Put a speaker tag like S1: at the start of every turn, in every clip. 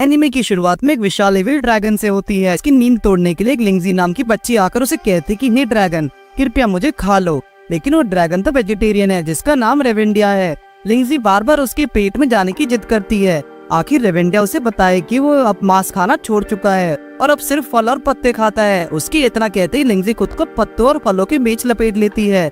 S1: Anime की शुरुआत में एक विशाल एविल ड्रैगन से होती है। इसकी नींद तोड़ने के लिए एक लिंगजी नाम की बच्ची आकर उसे कहती कि हे ड्रैगन, कृपया मुझे खा लो। लेकिन वो ड्रैगन तो वेजिटेरियन है जिसका नाम रेवेंडिया है। लिंगजी बार बार उसके पेट में जाने की जिद करती है। आखिर रेवेंडिया उसे बताए कि वो अब मांस खाना छोड़ चुका है और अब सिर्फ फल और पत्ते खाता है। उसकी इतना कहते ही लिंगजी खुद को पत्तों और फलों के बीच लपेट लेती है,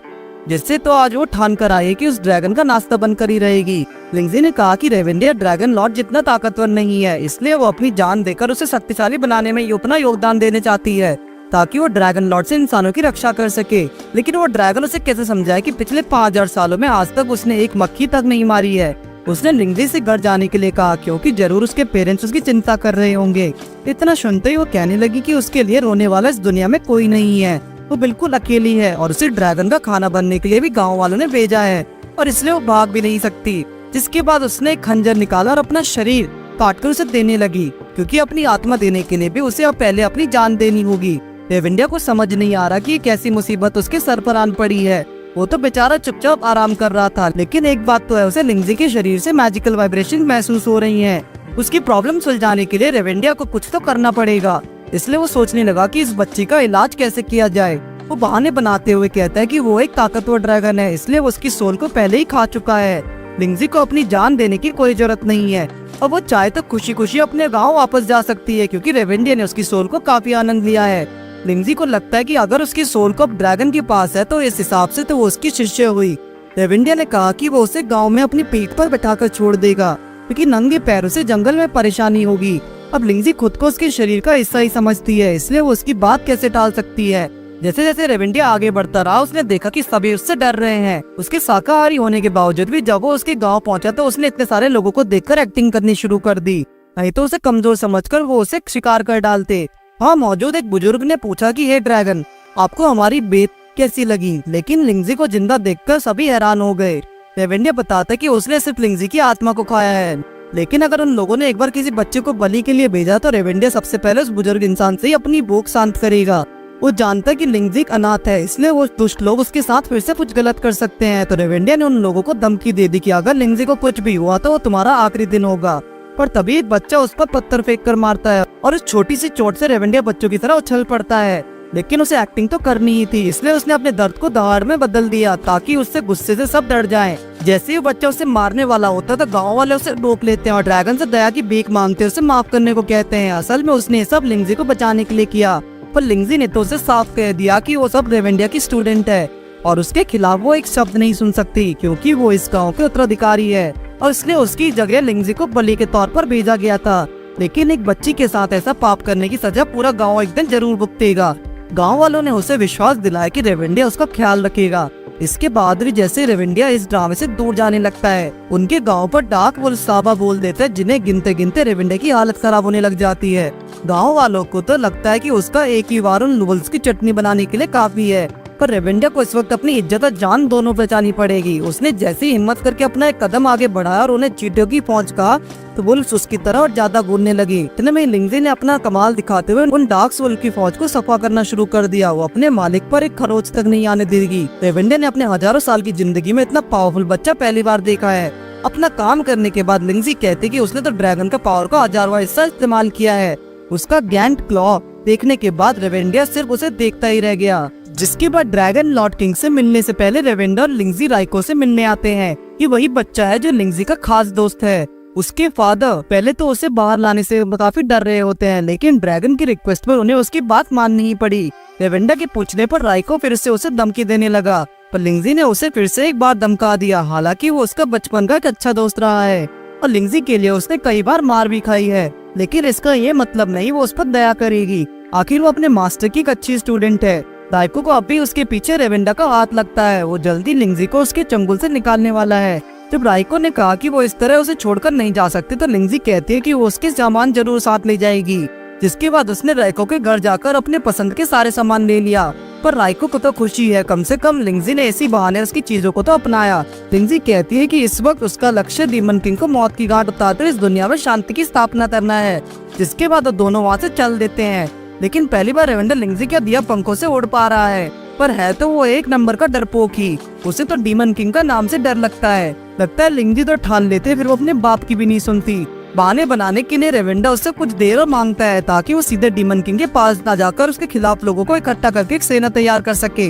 S1: जिससे तो आज वो ठान कर आई है कि उस ड्रैगन का नाश्ता बनकर ही रहेगी। लिंगजी ने कहा कि रेवेंडिया ड्रैगन लॉर्ड जितना ताकतवर नहीं है, इसलिए वो अपनी जान देकर उसे शक्तिशाली बनाने में अपना योगदान देने चाहती है ताकि वो ड्रैगन लॉर्ड से इंसानों की रक्षा कर सके। लेकिन वो ड्रैगन उसे कैसे समझाए कि पिछले 5000 सालों में आज तक उसने एक मक्खी तक नहीं मारी है। उसने लिंगजी से घर जाने के लिए कहा क्योंकि जरूर उसके पेरेंट्स उसकी चिंता कर रहे होंगे। इतना सुनते ही वो कहने लगी कि उसके लिए रोने वाला इस दुनिया में कोई नहीं है, वो बिल्कुल अकेली है और उसे ड्रैगन का खाना बनने के लिए भी गांव वालों ने भेजा है और इसलिए वो भाग भी नहीं सकती। जिसके बाद उसने एक खंजर निकाला और अपना शरीर काटकर उसे देने लगी क्योंकि अपनी आत्मा देने के लिए भी उसे अब पहले अपनी जान देनी होगी। रेवेंडिया को समझ नहीं आ रहा कि कैसी मुसीबत उसके सर पर आन पड़ी है। वो तो बेचारा चुपचाप आराम कर रहा था, लेकिन एक बात तो है, उसे लिंगजी के शरीर से मैजिकल वाइब्रेशन महसूस हो रही हैं। उसकी प्रॉब्लम सुलझाने के लिए रेवेंडिया को कुछ तो करना पड़ेगा। इसलिए वो सोचने लगा कि इस बच्ची का इलाज कैसे किया जाए। वो बहाने बनाते हुए कहता है कि वो एक ताकतवर ड्रैगन है, इसलिए वो उसकी सोल को पहले ही खा चुका है। लिंगजी को अपनी जान देने की कोई जरूरत नहीं है और वो चाहे तो खुशी खुशी अपने गाँव वापस जा सकती है क्योंकि रेवेंडिया ने उसकी सोल को काफी आनंद लिया है। लिंगजी को लगता है कि अगर उसकी सोल को अब ड्रैगन के पास है तो इस हिसाब से तो वो उसकी शिष्य हुई। रेवेंडिया ने कहा कि वो उसे गांव में अपनी पीठ पर बैठाकर छोड़ देगा क्योंकि नंगे पैरों से जंगल में परेशानी होगी। अब लिंगजी खुद को उसके शरीर का हिस्सा ही समझती है, इसलिए वो उसकी बात कैसे टाल सकती है। जैसे जैसे रेवेंडिया आगे बढ़ता रहा उसने देखा कि सभी उससे डर रहे हैं। उसके शाकाहारी होने के बावजूद भी जब वो उसके गाँव पहुँचा तो उसने इतने सारे लोगों को देखकर एक्टिंग करनी शुरू कर दी, नहीं तो उसे कमजोर समझकर वो उसे शिकार कर डालते। हाँ, मौजूद एक बुजुर्ग ने पूछा कि हे ड्रैगन, आपको हमारी बेत कैसी लगी? लेकिन लिंगजी को जिंदा देखकर सभी हैरान हो गए। रेवेंडिया बताता कि उसने सिर्फ लिंगजी की आत्मा को खाया है, लेकिन अगर उन लोगों ने एक बार किसी बच्चे को बलि के लिए भेजा तो रेवेंडिया सबसे पहले उस बुजुर्ग इंसान से ही अपनी भूख शांत करेगा। वो जानता कि लिंगजी एक अनाथ है, इसलिए वो दुष्ट लोग उसके साथ फिर से कुछ गलत कर सकते हैं। तो रेवेंडिया ने उन लोगों को धमकी दे दी कि अगर लिंगजी को कुछ भी हुआ तो वो तुम्हारा आखिरी दिन होगा। पर तभी एक बच्चा उस पर पत्थर फेंक कर मारता है और उस छोटी सी चोट से रेवेंडिया बच्चों की तरह उछल पड़ता है। लेकिन उसे एक्टिंग तो करनी ही थी, इसलिए उसने अपने दर्द को दहाड़ में बदल दिया ताकि उससे गुस्से से सब डर जाएं। जैसे ही बच्चा उसे मारने वाला होता तो गांव वाले उसे रोक लेते हैं और ड्रैगन से दया की भीख मांगते उसे माफ करने को कहते हैं। असल में उसने ये सब लिंगजी को बचाने के लिए किया, पर लिंगजी ने तो उसे साफ कह दिया कि वो सब रेवेंडिया की स्टूडेंट है और उसके खिलाफ वो एक शब्द नहीं सुन सकती क्योंकि वो इस गाँव के उत्तराधिकारी है और इसलिए उसकी जगह लिंगजी को बलि के तौर पर भेजा गया था। लेकिन एक बच्ची के साथ ऐसा पाप करने की सजा पूरा गांव एक दिन जरूर भुगतेगा। गांव वालों ने उसे विश्वास दिलाया कि रेवेंडिया उसका ख्याल रखेगा। इसके बाद भी जैसे रेवेंडिया इस ड्रामे से दूर जाने लगता है, उनके गांव पर डार्क वुल्फ साबा बोल देते हैं, जिन्हें गिनते गिनते रेवेंडिया की हालत खराब होने लग जाती है। गाँव वालों को तो लगता है कि उसका एक ही वार उन वुल्फ्स की चटनी बनाने के लिए काफी है, पर रेवेंडिया को इस वक्त अपनी इज्जत और जान दोनों बचानी पड़ेगी। उसने जैसी हिम्मत करके अपना एक कदम आगे बढ़ाया और उन्हें चींटियों की पहुंच कहा तो वुल्फ्स उसकी तरह और ज्यादा घूरने लगी। इतने में लिंगजी ने अपना कमाल दिखाते हुए उन डार्क वुल्फ की फौज को सफा करना शुरू कर दिया। वो अपने मालिक पर एक खरोच तक नहीं आने देगी। रेवेंडिया ने अपने हजारों साल की जिंदगी में इतना पावरफुल बच्चा पहली बार देखा है। अपना काम करने के बाद लिंगजी कहते कि उसने तो ड्रैगन का पावर का हजारवां हिस्सा इस्तेमाल किया है। उसका गैंट क्लॉ देखने के बाद रेवेंडिया सिर्फ उसे देखता ही रह गया। जिसके बाद ड्रैगन लॉर्ड किंग से मिलने से पहले रेवेंडिया और लिंगजी राइको से मिलने आते हैं। ये वही बच्चा है जो लिंगजी का खास दोस्त है। उसके फादर पहले तो उसे बाहर लाने से काफी डर रहे होते हैं, लेकिन ड्रैगन की रिक्वेस्ट पर उन्हें उसकी बात माननी ही पड़ी। रेवेंडिया के पूछने पर राइको फिर से उसे धमकी देने लगा, पर लिंगजी ने उसे फिर से एक बार धमका दिया। हालांकि वो उसका बचपन का एक अच्छा दोस्त रहा है और लिंगजी के लिए उसने कई बार मार भी खाई है, लेकिन इसका ये मतलब नहीं वो उस पर दया करेगी। आखिर वो अपने मास्टर की एक अच्छी स्टूडेंट है। राइको को अब भी उसके पीछे रेवेंडिया का हाथ लगता है। वो जल्दी लिंगजी को उसके चंगुल से निकालने वाला है। जब राइको ने कहा कि वो इस तरह उसे छोड़कर नहीं जा सकती तो लिंगजी कहती है कि वो उसके सामान जरूर साथ ले जाएगी। जिसके बाद उसने राइको के घर जाकर अपने पसंद के सारे सामान ले लिया। पर राइको को तो खुशी है, कम से कम लिंगजी ने इसी बहाने उसकी चीजों को तो अपनाया। लिंगजी कहती है कि इस वक्त उसका लक्ष्य डीमन किंग को मौत की घाट उतारकर इस दुनिया में शांति की स्थापना करना है। जिसके बाद वो दोनों वहाँ से चल देते हैं। लेकिन पहली बार रेवेंडिया लिंगजी के दिया पंखों से उड़ पा रहा है, पर है तो वो एक नंबर का डरपोक ही। उसे तो डीमन किंग का नाम से डर लगता है। लिंगजी तो ठान लेते फिर वो अपने बाप की भी नहीं सुनती। बहाने बनाने के लिए रेवेंडा उससे कुछ देर और मांगता है ताकि वो सीधे डीमन किंग के पास ना जाकर उसके खिलाफ लोगों को इकट्ठा करके एक सेना तैयार कर सके।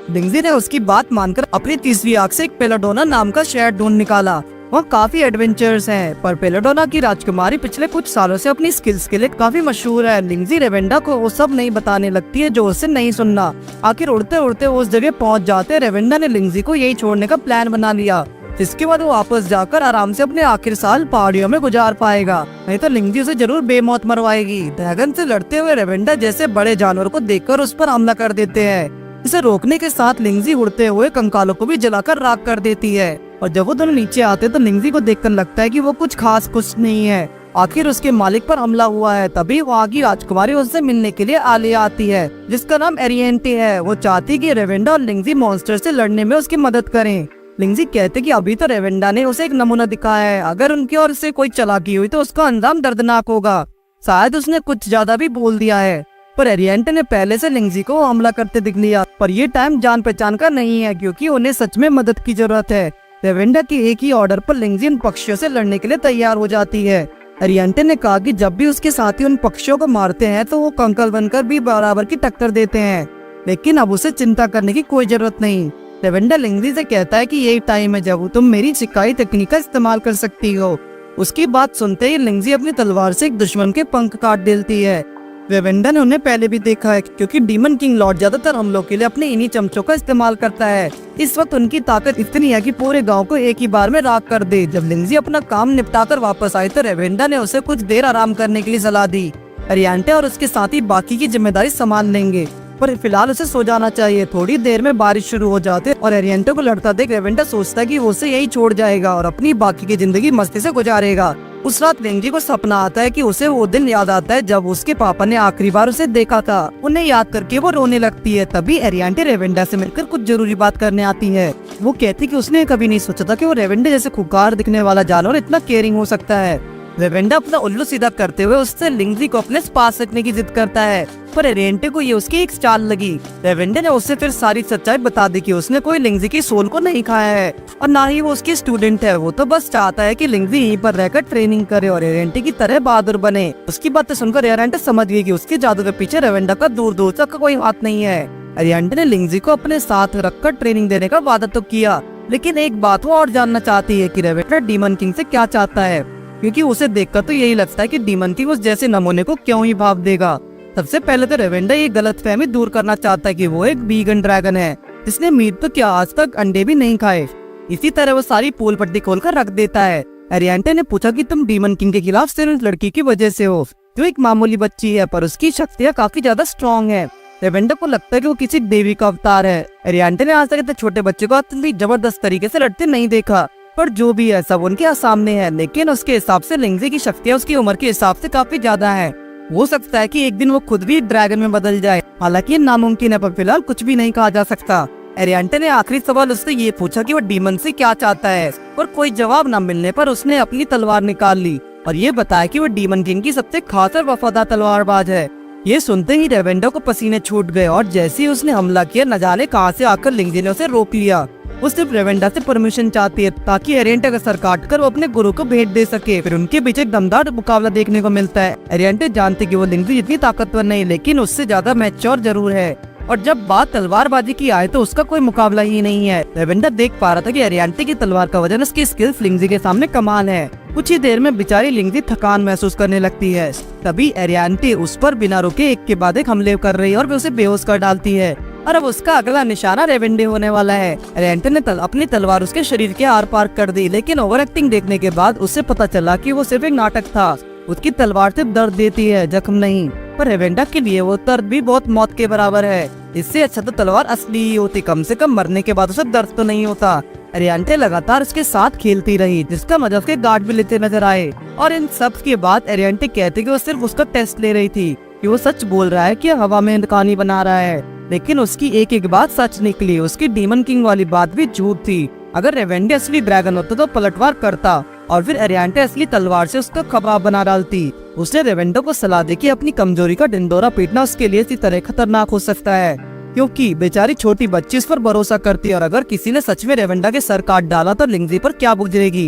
S1: लिंगजी ने उसकी बात मानकर अपनी तीसरी आंख से एक पेलाडोना नाम का शहर ढूंढ निकाला। वहाँ काफी एडवेंचर्स हैं, पर पेलाडोना की राजकुमारी पिछले कुछ सालों से अपनी स्किल्स के लिए काफी मशहूर है। लिंगजी रेवेंडा को वो सब नहीं बताने लगती है जो उससे नहीं सुनना। आखिर उड़ते उड़ते वो उस जगह पहुँच जाते। रेवेंडा ने लिंगजी को यही छोड़ने का प्लान बना लिया, जिसके बाद वो वापस जाकर आराम से अपने आखिरी साल पहाड़ियों में गुजार पाएगा, नहीं तो लिंगजी उसे जरूर बेमौत मरवाएगी। ड्रैगन से लड़ते हुए रेवेंडा जैसे बड़े जानवर को देखकर उस पर हमला कर देते हैं। इसे रोकने के साथ लिंगजी उड़ते हुए कंकालों को भी जलाकर राख कर देती है, और जब वो दोनों नीचे आते तो लिंगजी को देखकर लगता है कि वो कुछ खास कुछ नहीं है। आखिर उसके मालिक पर हमला हुआ है। तभी वहाँ की राजकुमारी उससे मिलने के लिए आलिया आती है, जिसका नाम एरिएंटे है। वो चाहती कि रेवेंडा और लिंगजी मॉन्स्टर से लड़ने में उसकी मदद करें। लिंगजी कहते कि अभी तो रेवेंडा ने उसे एक नमूना दिखाया है, अगर उनकी ओर से कोई चालाकी हुई तो उसका अंजाम दर्दनाक होगा। शायद उसने कुछ ज्यादा भी बोल दिया है, पर एरिएंटे ने पहले से लिंगजी को हमला करते दिख लिया। पर ये टाइम जान पहचान का नहीं है, क्योंकि उन्हें सच में मदद की जरूरत है। रेवेंडा के एक ही ऑर्डर पर लिंगजी उन पक्षियों से लड़ने के लिए तैयार हो जाती है। एरिएंटे ने कहा कि जब भी उसके साथी उन पक्षियों को मारते हैं तो वो कंकल बनकर भी बराबर की टक्कर देते हैं, लेकिन अब उसे चिंता करने की कोई जरूरत नहीं। रेवेंडा लिंगजी से कहता है कि यही टाइम है जब तुम मेरी शिकाई तकनीक का इस्तेमाल कर सकती हो। उसकी बात सुनते ही लिंगजी अपनी तलवार से एक दुश्मन के पंख काट देती है। रेवेंडा ने उन्हें पहले भी देखा है, क्योंकि डीमन किंग लॉर्ड ज्यादातर हमलों के लिए अपने इन्हीं चमचों का इस्तेमाल करता है। इस वक्त उनकी ताकत इतनी है कि पूरे गांव को एक ही बार में राख कर दे। जब लिंगजी अपना काम निपटाकर वापस आई तो रेवेंडा ने उसे कुछ देर आराम करने के लिए सलाह दी। एरिएंटे और उसके साथी बाकी की जिम्मेदारी संभाल लेंगे, पर फिलहाल उसे सो जाना चाहिए। थोड़ी देर में बारिश शुरू हो जाते और एरिएंटे को लड़ता देख रेवेंडा सोचता है कि वो उसे यही छोड़ जाएगा और अपनी बाकी की जिंदगी मस्ती से गुजारेगा। उस रात लिंगजी को सपना आता है कि उसे वो दिन याद आता है जब उसके पापा ने आखिरी बार उसे देखा था। उन्हें याद करके वो रोने लगती है। तभी एरिएंटे रेवेंडा से मिलकर कुछ जरूरी बात करने आती है। वो कहती कि उसने कभी नहीं सोचा था कि वो रेवेंडा जैसे खुंखार दिखने वाला जानवर इतना केयरिंग हो सकता है। रेवेंडा अपना उल्लू सीधा करते हुए उससे लिंगजी को अपने पास रखने की जिद करता है, पर एरिएंटे को ये उसकी एक चाल लगी। रेवेंडा ने उससे फिर सारी सच्चाई बता दी कि उसने कोई लिंगजी की सोल को नहीं खाया है और ना ही वो उसकी स्टूडेंट है। वो तो बस चाहता है कि लिंगजी यहीं पर रहकर ट्रेनिंग करे और एरिएंटे की तरह बहादुर बने। उसकी बातें सुनकर एरिएंटे समझ गई कि उसके जादू के पीछे रेवेंडा का दूर दूर तक कोई हाथ नहीं है। एरिएंटे ने लिंगजी को अपने साथ रखकर ट्रेनिंग देने का वादा तो किया, लेकिन एक बात वो और जानना चाहती है कि रेवेंडा डीमन किंग से क्या चाहता है, क्योंकि उसे देखकर तो यही लगता है कि डीमन किंग उस जैसे नमूने को क्यों ही भाव देगा। सबसे पहले तो रेवेंडा ये गलतफहमी दूर करना चाहता है कि वो एक वीगन ड्रैगन है, जिसने मीट तो क्या आज तक अंडे भी नहीं खाए। इसी तरह वो सारी पोल पट्टी खोलकर रख देता है। एरिएंटे ने पूछा कि तुम डीमन किंग के खिलाफ सिर्फ लड़की की वजह से हो, जो एक मामूली बच्ची है पर उसकी शक्तियाँ काफी ज्यादा स्ट्रॉन्ग है। रेवेंडा को लगता है कि वो किसी देवी का अवतार है। एरिएंटे ने आज तक इतने छोटे बच्चे को इतनी जबरदस्त तरीके से लड़ते नहीं देखा, पर जो भी है सब उनके सामने है। लेकिन उसके हिसाब से लिंगजी की शक्तियाँ उसकी उम्र के हिसाब से काफी ज्यादा है। हो सकता है कि एक दिन वो खुद भी ड्रैगन में बदल जाए, हालांकि ये नामुमकिन है, पर फिलहाल कुछ भी नहीं कहा जा सकता। एरिएंटे ने आखिरी सवाल उससे ये पूछा कि वो डीमन से क्या चाहता है, और कोई जवाब न मिलने पर उसने अपनी तलवार निकाल ली और ये बताया कि वो डीमन किंग की सबसे खास और वफादार तलवारबाज है। ये सुनते ही रेवेंडा को पसीने छूट गए और जैसे ही उसने हमला किया न जाने कहां से आकर लिंगजी ने उसे रोक लिया। वो सिर्फ रेवेंडा से परमिशन चाहती है ताकि एरिएंटे का सर काटकर वो अपने गुरु को भेंट दे सके। फिर उनके बीच एक दमदार मुकाबला देखने को मिलता है। एरिएंटे जानते कि वो लिंगजी जितनी ताकतवर नहीं, लेकिन उससे ज्यादा मैच्योर जरूर है, और जब बात तलवारबाजी की आए तो उसका कोई मुकाबला ही नहीं है। रेवेंडा देख पा रहा था कि एरिएंटे की तलवार का वजन उसकी स्किल्स लिंगजी के सामने कमाल है। कुछ ही देर में बेचारी लिंगजी थकान महसूस करने लगती है। तभी एरिएंटे उस पर बिना रुके एक के बाद एक हमले कर रही है और उसे बेहोश कर डालती है, और अब उसका अगला निशाना रेवेंडे होने वाला है। एरिएंटे ने अपनी तलवार उसके शरीर के आर पार कर दी, लेकिन ओवर एक्टिंग देखने के बाद उसे पता चला कि वो सिर्फ एक नाटक था। उसकी तलवार सिर्फ दर्द देती है, जख्म नहीं। पर रेवेंडा के लिए वो दर्द भी बहुत मौत के बराबर है। इससे अच्छा तो तलवार असली ही होती, कम से कम मरने के बाद उसे दर्द तो नहीं होता। एरिएंटे लगातार उसके साथ खेलती रही, जिसका मजा उसके गार्ड भी लेते नजर आए। और इन सब के बाद एरिएंटे कहते कि वो सिर्फ उसका टेस्ट ले रही थी कि वो सच बोल रहा है कि हवा में कहानी बना रहा है, लेकिन उसकी एक एक बात सच निकली। उसकी डीमन किंग वाली बात भी झूठ थी। अगर रेवेंडे असली ड्रैगन होता तो पलटवार करता और फिर एरिएंटे असली तलवार से उसका कबाब बना डालती। उसने रेवेंडे को सलाह दी कि अपनी कमजोरी का डिंडोरा पीटना उसके लिए इसी तरह खतरनाक हो सकता है, क्योंकि बेचारी छोटी बच्ची इस पर भरोसा करती है और अगर किसी ने सच में रेवेंडा के सर काट डाला तो लिंगजी पर क्या गुजरेगी।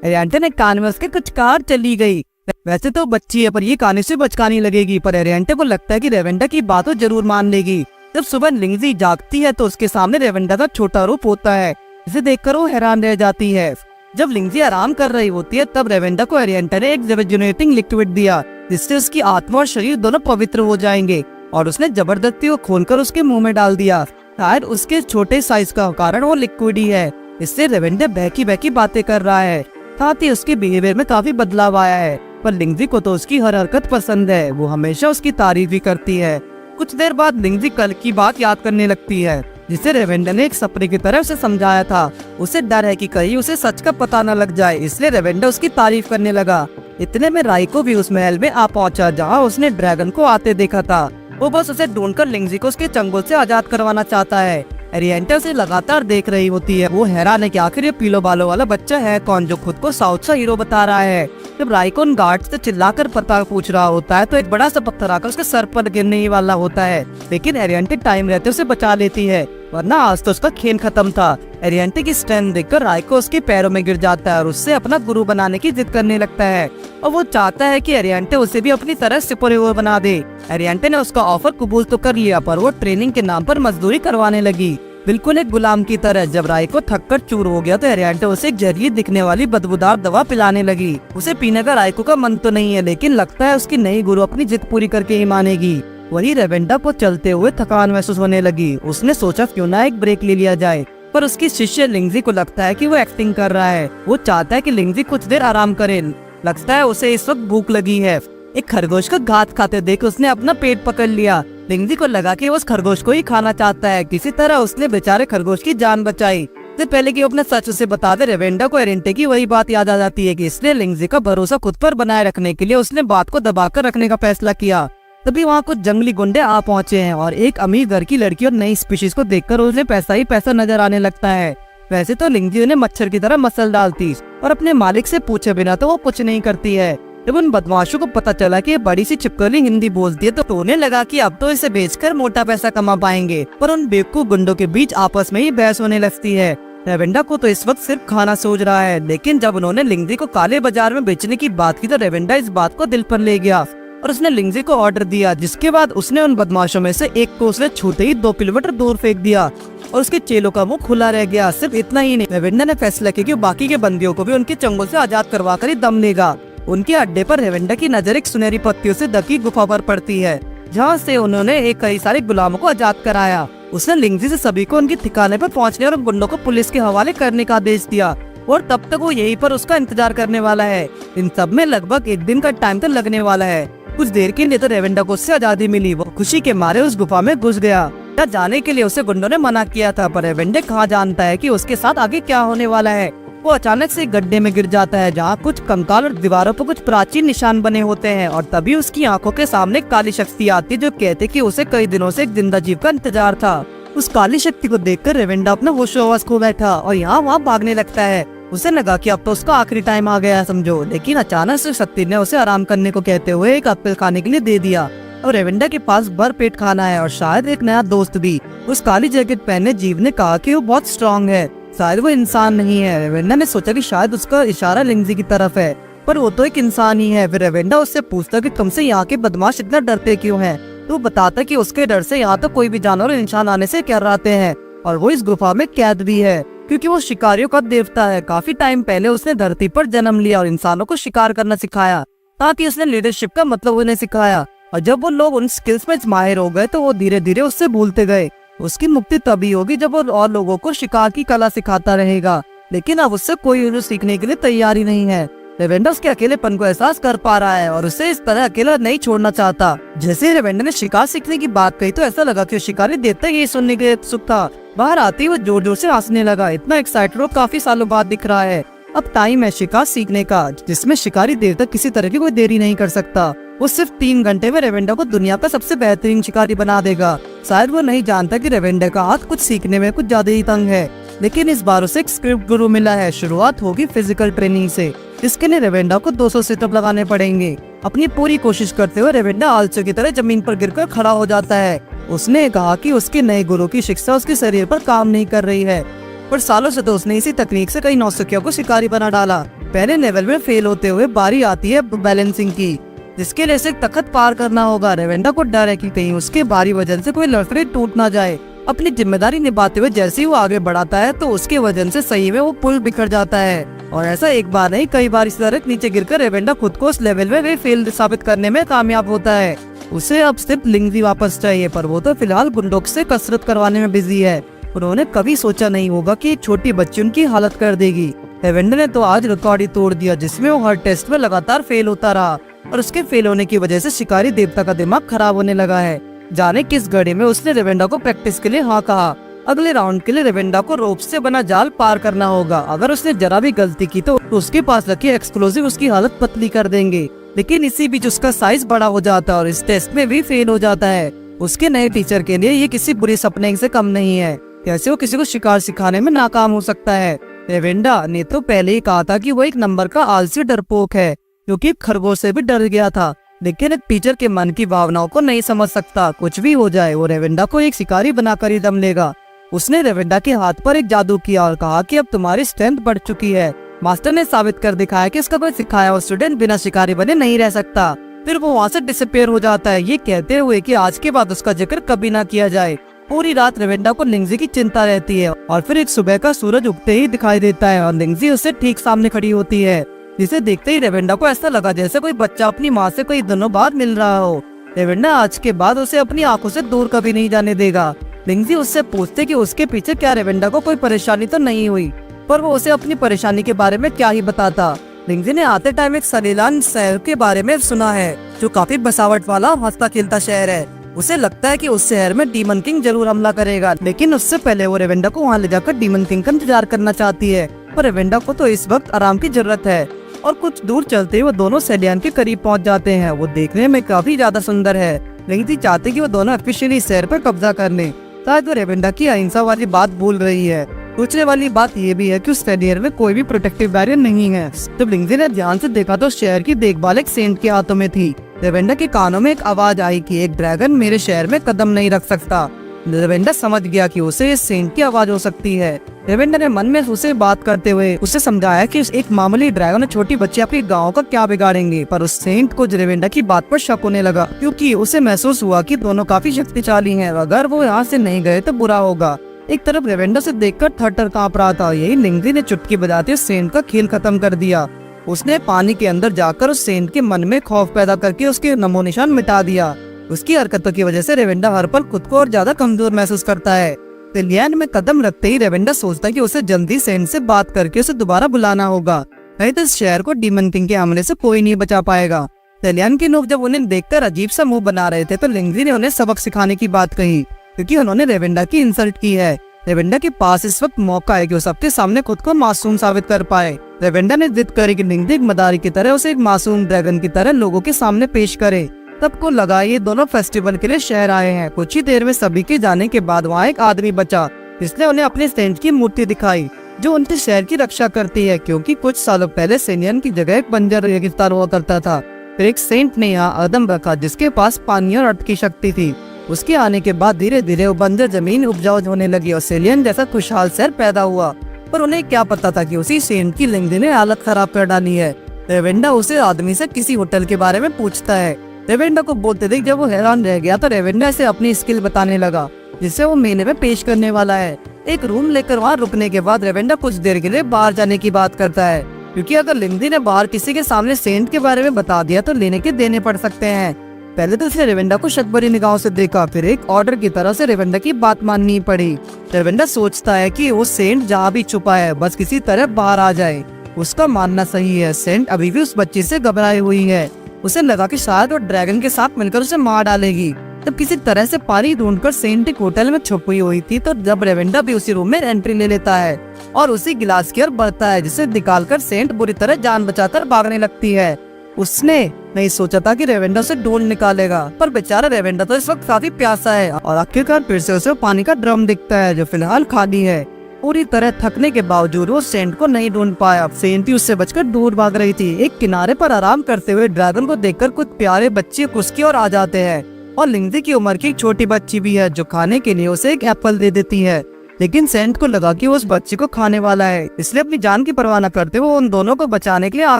S1: एरिएंटे ने कान में उसके कुछ कार चली गई। वैसे तो बच्ची है पर ये कहानी से बचकानी लगेगी, पर एरिएंटे को लगता है कि रेवेंडा की बात तो जरूर मान लेगी। जब सुबह लिंगजी जागती है तो उसके सामने रेवेंडा का छोटा रूप होता है। इसे देखकर वो हैरान रह जाती है। जब लिंगजी आराम कर रही होती है तब रेवेंडा को एरिएंटा ने एक रिजेनरेटिंग लिक्विड दिया, जिससे उसकी आत्मा और शरीर दोनों पवित्र हो जाएंगे, और उसने जबरदस्ती वो खोलकर उसके मुंह में डाल दिया। शायद उसके छोटे साइज का कारण वो लिक्विड ही है। इससे रेवेंडा बहकी बहकी बातें कर रहा है, साथ ही उसके बिहेवियर में काफी बदलाव आया है। पर लिंगजी को तो उसकी हर हरकत पसंद है, वो हमेशा उसकी तारीफ भी करती है। कुछ देर बाद लिंगजी कल की बात याद करने लगती है, जिसे रेवेंडा ने एक सपने की तरह उसे समझाया था। उसे डर है कि कहीं उसे सच का पता न लग जाए, इसलिए रेवेंडा उसकी तारीफ करने लगा। इतने में राइको भी उस महल में आ पहुंचा जहां उसने ड्रैगन को आते देखा था। वो बस उसे ढूंढकर लिंगजी को उसके चंगुल से आजाद करवाना चाहता है। एरिएंटा उसे लगातार देख रही होती है। वो हैरान है कि आखिर ये पीलो बालों वाला बच्चा है कौन जो खुद को साउथ सा हीरो बता रहा है। जब राइको उन गार्ड से चिल्लाकर पता पूछ रहा होता है तो एक बड़ा सा पत्थर आकर उसके सर पर गिरने ही वाला होता है, लेकिन एरिएंटे टाइम रहते उसे बचा लेती है, वरना आज तो उसका खेल खत्म था। एरिएंटे की स्ट्रेंथ देखकर राइको उसके पैरों में गिर जाता है और उससे अपना गुरु बनाने की जिद करने लगता है, और वो चाहता है कि एरिएंटे उसे भी अपनी तरह सुपर हीरो बना दे। एरिएंटे ने उसका ऑफर कबूल तो कर लिया, पर वो ट्रेनिंग के नाम पर मजदूरी करवाने लगी, बिल्कुल एक गुलाम की तरह। जब राइको थककर चूर हो गया तो एरिएंटे उसे एक जहरीली दिखने वाली बदबूदार दवा पिलाने लगी। उसे पीने का राइको का मन तो नहीं है, लेकिन लगता है उसकी नई गुरु अपनी जिद पूरी करके ही मानेगी। वही रेवेंडा को चलते हुए थकान महसूस होने लगी। उसने सोचा क्यों ना एक ब्रेक ले लिया जाए, पर उसकी शिष्य लिंगजी को लगता है कि वो एक्टिंग कर रहा है। वो चाहता है कि लिंगजी कुछ देर आराम करे। लगता है उसे इस वक्त भूख लगी है। एक खरगोश का घात खाते देख उसने अपना पेट पकड़ लिया। लिंगजी को लगा कि वो उस खरगोश को ही खाना चाहता है। किसी तरह उसने बेचारे खरगोश की जान बचाई। इससे पहले कि वो अपना सच उसे बता दे, रेवेंडा को एरिएंटे की वही बात याद आ जाती है कि इसलिए लिंगजी का भरोसा खुद पर बनाए रखने के लिए उसने बात को दबाकर रखने का फैसला किया। तभी वहाँ कुछ जंगली गुंडे आ पहुँचे हैं और एक अमीर घर की लड़की और नई स्पीशीज को देखकर उन्हें पैसा ही पैसा नजर आने लगता है। वैसे तो लिंगजी उन्हें मच्छर की तरह मसल डालती और अपने मालिक से पूछे बिना तो वो कुछ नहीं करती है। जब उन बदमाशों को पता चला कि ये बड़ी सी छिपकली हिंदी बोलती है तो उन्हें लगा कि अब तो इसे बेचकर मोटा पैसा कमा पाएंगे, पर उन बेवकूफ गुंडों के बीच आपस में ही बहस होने लगती है। रेवेंडा को तो इस वक्त सिर्फ खाना सोच रहा है, लेकिन जब उन्होंने लिंगजी को काले बाजार में बेचने की बात की तो रेवेंडा इस बात को दिल पर ले गया और उसने लिंगजी को ऑर्डर दिया, जिसके बाद उसने उन बदमाशों में से एक को उसने छूते ही 2 किलोमीटर दूर फेंक दिया और उसके चेलों का मुंह खुला रह गया। सिर्फ इतना ही नहीं, रेवेंडा ने फैसला किया कि बाकी के बंदियों को भी उनके चंगुल से आजाद करवा कर ही दम लेगा। उनके अड्डे पर रेवेंडा की नजर एक सुनहरी पत्तियों से ढकी गुफा पर पड़ती है, जहाँ से उन्होंने एक कई सारे गुलामों को आजाद कराया। उसने लिंगजी से सभी को उनके ठिकाने पर पहुँचने और गुंडों को पुलिस के हवाले करने का आदेश दिया और तब तक वो यहीं पर उसका इंतजार करने वाला है। इन सब में लगभग 1 दिन का टाइम तो लगने वाला है। कुछ देर के लिए तो रेवेंडा को उससे आजादी मिली। वो खुशी के मारे उस गुफा में घुस गया। जाने के लिए उसे गुंडों ने मना किया था, पर रेवेंडा कहाँ जानता है कि उसके साथ आगे क्या होने वाला है। वो अचानक से एक गड्ढे में गिर जाता है जहाँ कुछ कंकाल और दीवारों पर कुछ प्राचीन निशान बने होते हैं, और तभी उसकी आंखों के सामने एक काली शक्ति आती है जो कहते कि उसे कई दिनों से एक जिंदा जीव का इंतजार था। उस काली शक्ति को देखकर रेवेंडा अपना होशो-हवास खो बैठा और यहाँ वहाँ भागने लगता है। उसे लगा कि अब तो उसका आखिरी टाइम आ गया समझो, लेकिन अचानक से शक्ति ने उसे आराम करने को कहते हुए एक एप्पल खाने के लिए दे दिया और रेवेंडा के पास भर पेट खाना है और शायद एक नया दोस्त भी। उस काली जैकेट पहने जीव ने कहा कि वो बहुत स्ट्रांग है, शायद वो इंसान नहीं है। रेवेंडा ने सोचा कि शायद उसका इशारा लिंगजी की तरफ है, पर वो तो एक इंसान ही है। फिर रेवेंडा उससे पूछता कि तुमसे यहाँ के बदमाश इतना डरते क्यों हैं? तो बताता कि उसके डर से यहाँ तो कोई भी जानवर और इंसान आने से डराते हैं और वो इस गुफा में कैद भी है क्योंकि वो शिकारियों का देवता है। काफी टाइम पहले उसने धरती पर जन्म लिया और इंसानों को शिकार करना सिखाया, ताकि उसने लीडरशिप का मतलब उन्हें सिखाया, और जब वो लोग उन स्किल्स में माहिर हो गए तो वो धीरे धीरे उससे भूलते गए। उसकी मुक्ति तभी होगी जब वो और लोगों को शिकार की कला सिखाता रहेगा, लेकिन अब उससे कोई उन्हें सीखने के लिए तैयारी नहीं है। रेवेंडा उसके अकेलेपन को एहसास कर पा रहा है और उसे इस तरह अकेला नहीं छोड़ना चाहता। जैसे रेवेंडा ने शिकार सीखने की बात कही तो ऐसा लगा कि शिकारी देता ही सुनने के उत्सुक था। बाहर आते ही वो जोर जोर से हंसने लगा। इतना एक्साइटेड वो काफी सालों बाद दिख रहा है। अब टाइम है शिकार सीखने का, जिसमें शिकारी देर तक किसी तरह की कोई देरी नहीं कर सकता। वो सिर्फ 3 घंटे में रेवेंडा को दुनिया का सबसे बेहतरीन शिकारी बना देगा। शायद वो नहीं जानता कि रेवेंडा का हाथ कुछ सीखने में कुछ ज्यादा ही तंग है, लेकिन इस बार उसे एक स्क्रिप्ट गुरु मिला है। शुरुआत होगी फिजिकल ट्रेनिंग से, जिसके लिए रेवेंडा को 200 सिटअप लगाने पड़ेंगे। अपनी पूरी कोशिश करते हुए रेवेंडा आलसू की तरह जमीन पर गिरकर खड़ा हो जाता है। उसने कहा कि उसके नए गुरु की शिक्षा उसके शरीर पर काम नहीं कर रही है, पर सालों से तो उसने इसी तकनीक से कई नौसिखियों को शिकारी बना डाला। पहले लेवल में फेल होते हुए बारी आती है बैलेंसिंग की, जिसके लिए से तख्त पार करना होगा। रेवेंडा को डर है कि कहीं उसके भारी वजन से कोई लकड़ी टूट ना जाए। अपनी जिम्मेदारी निभाते हुए जैसे ही वो आगे बढ़ाता है तो उसके वजन से सही में वो पुल बिखर जाता है। और ऐसा एक बार नहीं कई बार इस तरह नीचे गिरकर रेवेंडा खुद को उस लेवल में फेल साबित करने में कामयाब होता है। उसे अब सिर्फ लिंगजी वापस चाहिए, पर वो तो फिलहाल गुंडों से कसरत करवाने में बिजी है। उन्होंने कभी सोचा नहीं होगा कि एक छोटी बच्ची उनकी हालत कर देगी। रेवेंडा ने तो आज रिकॉर्ड ही तोड़ दिया, जिसमें वो हर टेस्ट में लगातार फेल होता रहा और उसके फेल होने की वजह से शिकारी देवता का दिमाग खराब होने लगा है। जाने किस घड़ी में उसने रेवेंडा को प्रैक्टिस के लिए हाँ कहा। अगले राउंड के लिए रेवेंडा को रोप से बना जाल पार करना होगा। अगर उसने जरा भी गलती की तो उसके पास रखे एक्सप्लोजिव उसकी हालत पतली कर देंगे। लेकिन इसी बीच उसका साइज बड़ा हो जाता है और इस टेस्ट में भी फेल हो जाता है। उसके नए टीचर के लिए ये किसी बुरे सपने से कम नहीं है। कैसे वो किसी को शिकार सिखाने में नाकाम हो सकता है। रेवेंडा ने तो पहले ही कहा था कि वो एक नंबर का आलसी डरपोक है, क्योंकि खरगोश से भी डर गया था। लेकिन एक टीचर के मन की भावनाओं को नहीं समझ सकता। कुछ भी हो जाए वो रेवेंडा को एक शिकारी बनाकर ही दम लेगा। उसने रेवेंडा के हाथ पर एक जादू किया और कहा कि अब तुम्हारी स्ट्रेंथ बढ़ चुकी है। मास्टर ने साबित कर दिखाया कि इसका कोई सिखाया हुआ स्टूडेंट बिना शिकारी बने नहीं रह सकता। फिर वो वहाँ से डिसअपीयर हो जाता है, ये कहते हुए कि आज के बाद उसका जिक्र कभी ना किया जाए। पूरी रात रेवेंडा को लिंगजी की चिंता रहती है और फिर एक सुबह का सूरज उगते ही दिखाई देता है और लिंगजी उससे ठीक सामने खड़ी होती है, जिसे देखते ही रेवेंडा को ऐसा लगा जैसे कोई बच्चा अपनी माँ से कई दिनों बाद मिल रहा हो। रेवेंडा आज के बाद उसे अपनी आंखों से दूर कभी नहीं जाने देगा। लिंगजी उससे पूछते कि उसके पीछे क्या रेवेंडा को कोई परेशानी तो नहीं हुई, पर वो उसे अपनी परेशानी के बारे में क्या ही बताता। लिंगजी ने आते टाइम एक सलीलान शहर के बारे में सुना है, जो काफी बसावट वाला हंसता खेलता शहर है। उसे लगता है कि उस शहर में डीमन किंग जरूर हमला करेगा, लेकिन उससे पहले वो रेवेंडा को वहाँ ले जाकर डीमन किंग का इंतजार करना चाहती है। पर रेवेंडा को तो इस वक्त आराम की जरूरत है। और कुछ दूर चलते वो दोनों सेलियन के करीब पहुंच जाते हैं। वो देखने में काफी ज्यादा सुंदर है। लिंगजी चाहते कि वो दोनों ऑफिशियली शहर पर कब्जा कर लें। शायद वो रेवेंडा की अहिंसा वाली बात भूल रही है। सोचने वाली बात ये भी है कि उस शहर में कोई भी प्रोटेक्टिव बैरियर नहीं है। जब लिंगजी ने ध्यान से देखा तो शहर की देखभाल एक सेंट के हाथों में थी। रेवेंडा के कानों में एक आवाज आई कि एक ड्रैगन मेरे शहर में कदम नहीं रख सकता। रेवेंडा समझ गया कि उसे इस सेंट की आवाज हो सकती है। रेवेंडा ने मन में उसे बात करते हुए उसे समझाया कि एक मामूली ड्रैगन और छोटी बच्ची अपने गांव का क्या बिगाड़ेंगे। पर उस सेंट को रेवेंडा की बात पर शक होने लगा, क्योंकि उसे महसूस हुआ कि दोनों काफी शक्तिशाली हैं। अगर वो यहाँ से नहीं गए तो बुरा होगा। एक तरफ रेवेंडा से देखकर थर-थर कांप रहा था। यही लिंगजी ने चुटकी बजाते उस सेंट का खेल खत्म कर दिया। उसने पानी के अंदर जाकर उस सेंट के मन में खौफ पैदा करके उसके नमो निशान मिटा दिया। उसकी हरकतों की वजह से रेवेंडा हर पल खुद को और ज्यादा कमजोर महसूस करता है। सेलियन में कदम रखते ही रेवेंडा सोचता है कि उसे जल्दी सेंट से बात करके उसे दोबारा बुलाना होगा, नहीं तो इस शहर को डीमन किंग के हमले से कोई नहीं बचा पाएगा। सेलियन के लोग जब उन्हें देखकर अजीब सा मुंह बना रहे थे तो लिंगजी ने उन्हें सबक सिखाने की बात कही, क्योंकि उन्होंने रेवेंडा की इंसल्ट की है। रेवेंडा के पास इस वक्त मौका है कि वो सबके सामने खुद को मासूम साबित कर पाए। रेवेंडा ने जिद करी कि लिंगजी एक मदारी की तरह उसे एक मासूम ड्रैगन की तरह लोगों के सामने पेश करे। सबको लगा ये दोनों फेस्टिवल के लिए शहर आए हैं। कुछ ही देर में सभी के जाने के बाद वहाँ एक आदमी बचा, जिसने उन्हें अपने सेंट की मूर्ति दिखाई, जो उनके शहर की रक्षा करती है, क्योंकि कुछ सालों पहले सेलियन की जगह एक बंजर रेगिस्तान हुआ करता था। फिर एक सेंट ने यहाँ आदम रखा, जिसके पास पानी और अर्थ की शक्ति थी। उसके आने के बाद धीरे धीरे वो बंजर जमीन उपजाऊ होने लगी और सेलियन जैसा खुशहाल शहर पैदा हुआ। पर उन्हें क्या पता था कि उसी सेंट की लिंगजी ने हालत खराब कर डाली है। रेवेंडा उसे आदमी से किसी होटल के बारे में पूछता है। रेवेंडा को बोलते देख जब वो हैरान रह गया तो रेवेंडा से अपनी स्किल बताने लगा, जिसे वो मेले में पेश करने वाला है। एक रूम लेकर वहाँ रुकने के बाद रेवेंडा कुछ देर के लिए बाहर जाने की बात करता है, क्योंकि अगर लिंगजी ने बाहर किसी के सामने सेंट के बारे में बता दिया तो लेने के देने पड़ सकते हैं। पहले तो उसने रेवेंडा को शक भरी निगाहों से देखा, फिर एक ऑर्डर की तरह से रेवेंडा की बात माननी पड़ी। रेवेंडा सोचता है कि वो सेंट जहाँ भी छुपा है बस किसी तरह बाहर आ जाए। उसका मानना सही है, सेंट अभी भी उस बच्ची से घबराई हुई है। उसे लगा कि शायद वो ड्रैगन के साथ मिलकर उसे मार डालेगी। जब किसी तरह से पानी ढूंढकर सेंट एक होटल में छुपी हुई थी तो जब रेवेंडा भी उसी रूम में एंट्री ले लेता है और उसी गिलास की ओर बढ़ता है, जिसे निकालकर सेंट बुरी तरह जान बचाकर भागने लगती है। उसने नहीं सोचा था कि रेवेंडा उसे ढूंढ निकालेगा, पर बेचारा रेवेंडा तो इस वक्त काफी प्यासा है और आखिरकार फिर से उसे पानी का ड्रम दिखता है, जो फिलहाल खाली है। पूरी तरह थकने के बावजूद वो सेंट को नहीं ढूंढ पाया। सेंट भी उससे बचकर दूर भाग रही थी। एक किनारे पर आराम करते हुए ड्रैगन को देखकर कुछ प्यारे बच्चे उसकी ओर आ जाते हैं और लिंगजी की उम्र की एक छोटी बच्ची भी है, जो खाने के लिए उसे एक एप्पल दे देती है। लेकिन सेंट को लगा कि वो उस बच्चे को खाने वाला है, इसलिए अपनी जान की परवाह न करते वो उन दोनों को बचाने के लिए आ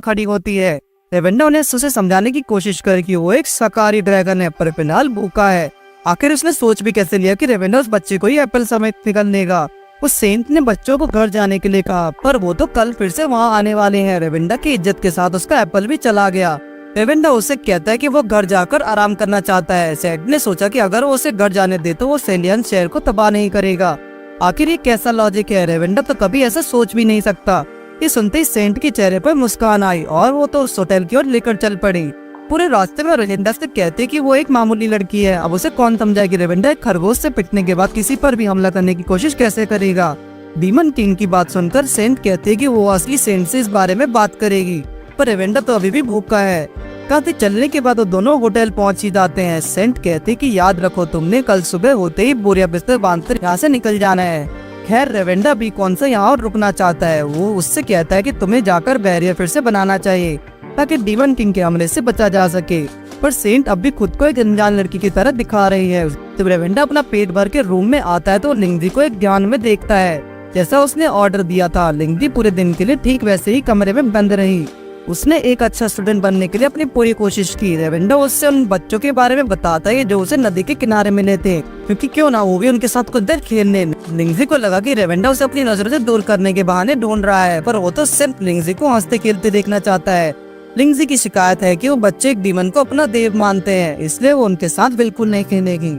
S1: खड़ी होती है। रेवेंडा उन्हें उसे समझाने की कोशिश करे कि वो एक शाकाहारी ड्रैगन है पर फिलहाल भूखा है। आखिर उसने सोच भी कैसे लिया कि रेवेंडा उस बच्चे को ही एप्पल समेत निकल लेगा। उस सेंट ने बच्चों को घर जाने के लिए कहा, पर वो तो कल फिर से वहाँ आने वाले हैं। रेवेंडा की इज्जत के साथ उसका एप्पल भी चला गया। रेवेंडा उसे कहता है कि वो घर जाकर आराम करना चाहता है। सेंट ने सोचा कि अगर वो उसे घर जाने दे तो वो सेलियन शहर को तबाह नहीं करेगा। आखिर ये कैसा लॉजिक है, रेवेंडा तो कभी ऐसा सोच भी नहीं सकता। ये सुनते ही सेंट के चेहरे पर मुस्कान आई और वो तो उस होटल की ओर लेकर चल पड़ी। पूरे रास्ते में रेवेंडा से कहते कि वो एक मामूली लड़की है। अब उसे कौन समझाए कि रेवेंडा एक खरगोश से पिटने के बाद किसी पर भी हमला करने की कोशिश कैसे करेगा। डीमन किंग की बात सुनकर सेंट कहते कि वो असली सेंट से इस बारे में बात करेगी, पर रेवेंडा तो अभी भी भूखा है। काफी चलने के बाद वो दोनों होटल पहुंच ही जाते हैं। सेंट कहते कि याद रखो तुमने कल सुबह होते ही बोरिया बिस्तर बांधकर यहाँ से निकल जाना है। खैर रेवेंडा भी कौन सा यहाँ और रुकना चाहता है। वो उससे कहता है कि तुम्हें जाकर बैरियर फिर से बनाना चाहिए ताकि डीमन किंग के हमले से बचा जा सके, पर सेंट अब भी खुद को एक अनजान लड़की की तरह दिखा रही है। जब रेवेंडा अपना पेट भर के रूम में आता है तो लिंगजी को एक ध्यान में देखता है, जैसा उसने ऑर्डर दिया था। लिंगजी पूरे दिन के लिए ठीक वैसे ही कमरे में बंद रही। उसने एक अच्छा स्टूडेंट बनने के लिए अपनी पूरी कोशिश की। रेवेंडा उससे उन बच्चों के बारे में बताता है जो उसे नदी के किनारे मिले थे, क्योंकि क्यों ना वो भी उनके साथ कुछ देर खेलने। लिंगजी को लगा कि रेवेंडा उसे अपनी नजरों से दूर करने के बहाने ढूंढ रहा है, पर वो तो सिर्फ लिंगजी को हंसते खेलते देखना चाहता है। लिंगजी की शिकायत है कि वो बच्चे एक डीमन को अपना देव मानते हैं, इसलिए वो उनके साथ बिल्कुल नहीं खेलेगी।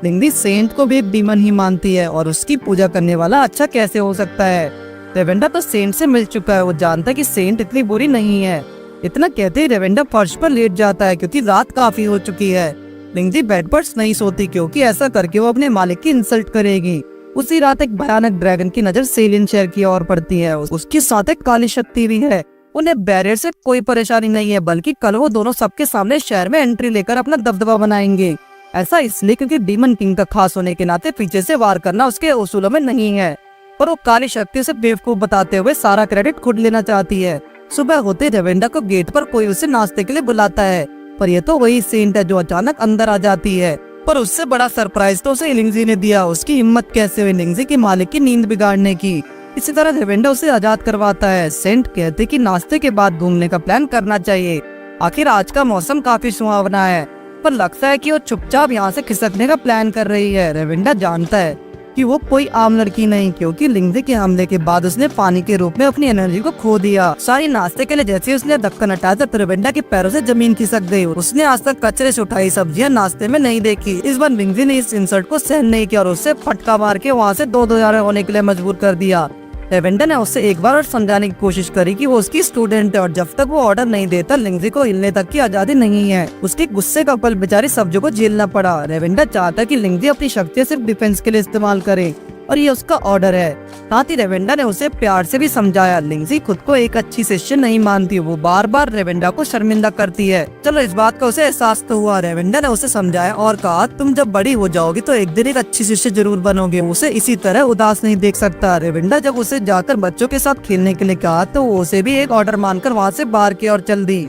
S1: लिंगजी सेंट को भी एक डीमन ही मानती है और उसकी पूजा करने वाला अच्छा कैसे हो सकता है। रेवेंडा तो सेंट से मिल चुका है, वो जानता है कि सेंट इतनी बुरी नहीं है। इतना कहते ही रेवेंडा फर्श पर लेट जाता है क्योंकि रात काफी हो चुकी है। लिंगजी बेड पर नहीं सोती क्योंकि ऐसा करके वो अपने मालिक की इंसल्ट करेगी। उसी रात एक भयानक ड्रैगन की नजर सेलियन शहर की ओर पड़ती है। उसके साथ एक काली शक्ति भी है। उन्हें बैरियर से कोई परेशानी नहीं है, बल्कि कल वो दोनों सबके सामने शहर में एंट्री लेकर अपना दबदबा बनाएंगे। ऐसा इसलिए क्योंकि डीमन किंग का खास होने के नाते पीछे से वार करना उसके उसूलों में नहीं है, पर वो काली शक्ति से बेवकूफ बताते हुए सारा क्रेडिट खुद लेना चाहती है। सुबह होते रेवेंडा को गेट पर कोई उसे नाश्ते के लिए बुलाता है, पर ये तो वही सेंट है जो अचानक अंदर आ जाती है। पर उससे बड़ा सरप्राइज तो उसे लिंगजी ने दिया। उसकी हिम्मत कैसे हुई लिंगजी के मालिक की नींद बिगाड़ने की। इसी तरह रेवेंडा उसे आजाद करवाता है। सेंट कहते कि नाश्ते के बाद घूमने का प्लान करना चाहिए। आखिर आज का मौसम काफी सुहावना है, पर लगता है कि वो चुपचाप यहाँ से खिसकने का प्लान कर रही है। रेवेंडा जानता है कि वो कोई आम लड़की नहीं, क्योंकि लिंगजी के हमले के बाद उसने पानी के रूप में अपनी एनर्जी को खो दिया। सारी नाश्ते के लिए जैसे उसने ढक्कन हटाया तो रेवेंडा के पैरों से जमीन खिसक गई। उसने आज तक कचरे से उठाई सब्जियां नाश्ते में नहीं देखी। इस बार लिंगजी ने इस इंसल्ट को सहन नहीं किया और उससे फटका मार के वहाँ से 2 हजार होने के लिए मजबूर कर दिया। रेवेंडा ने उससे एक बार और समझाने की कोशिश करी कि वो उसकी स्टूडेंट है और जब तक वो ऑर्डर नहीं देता लिंगजी को हिलने तक की आजादी नहीं है। उसके गुस्से का पल बेचारी सब्जियों को झेलना पड़ा। रेवेंडा चाहता है कि लिंगजी अपनी शक्ति सिर्फ डिफेंस के लिए इस्तेमाल करे और ये उसका ऑर्डर है। साथ ही रेवेंडा ने उसे प्यार से भी समझाया। लिंगजी खुद को एक अच्छी शिष्य नहीं मानती, वो बार बार रेवेंडा को शर्मिंदा करती है। चलो इस बात का उसे एहसास तो हुआ। रेवेंडा ने उसे समझाया और कहा तुम जब बड़ी हो जाओगी तो एक दिन एक अच्छी शिष्य जरूर बनोगे। उसे इसी तरह उदास नहीं देख सकता। रेवेंडा जब उसे जाकर बच्चों के साथ खेलने के लिए कहा तो वो उसे भी एक ऑर्डर मानकर वहाँ से बाहर की ओर चल दी।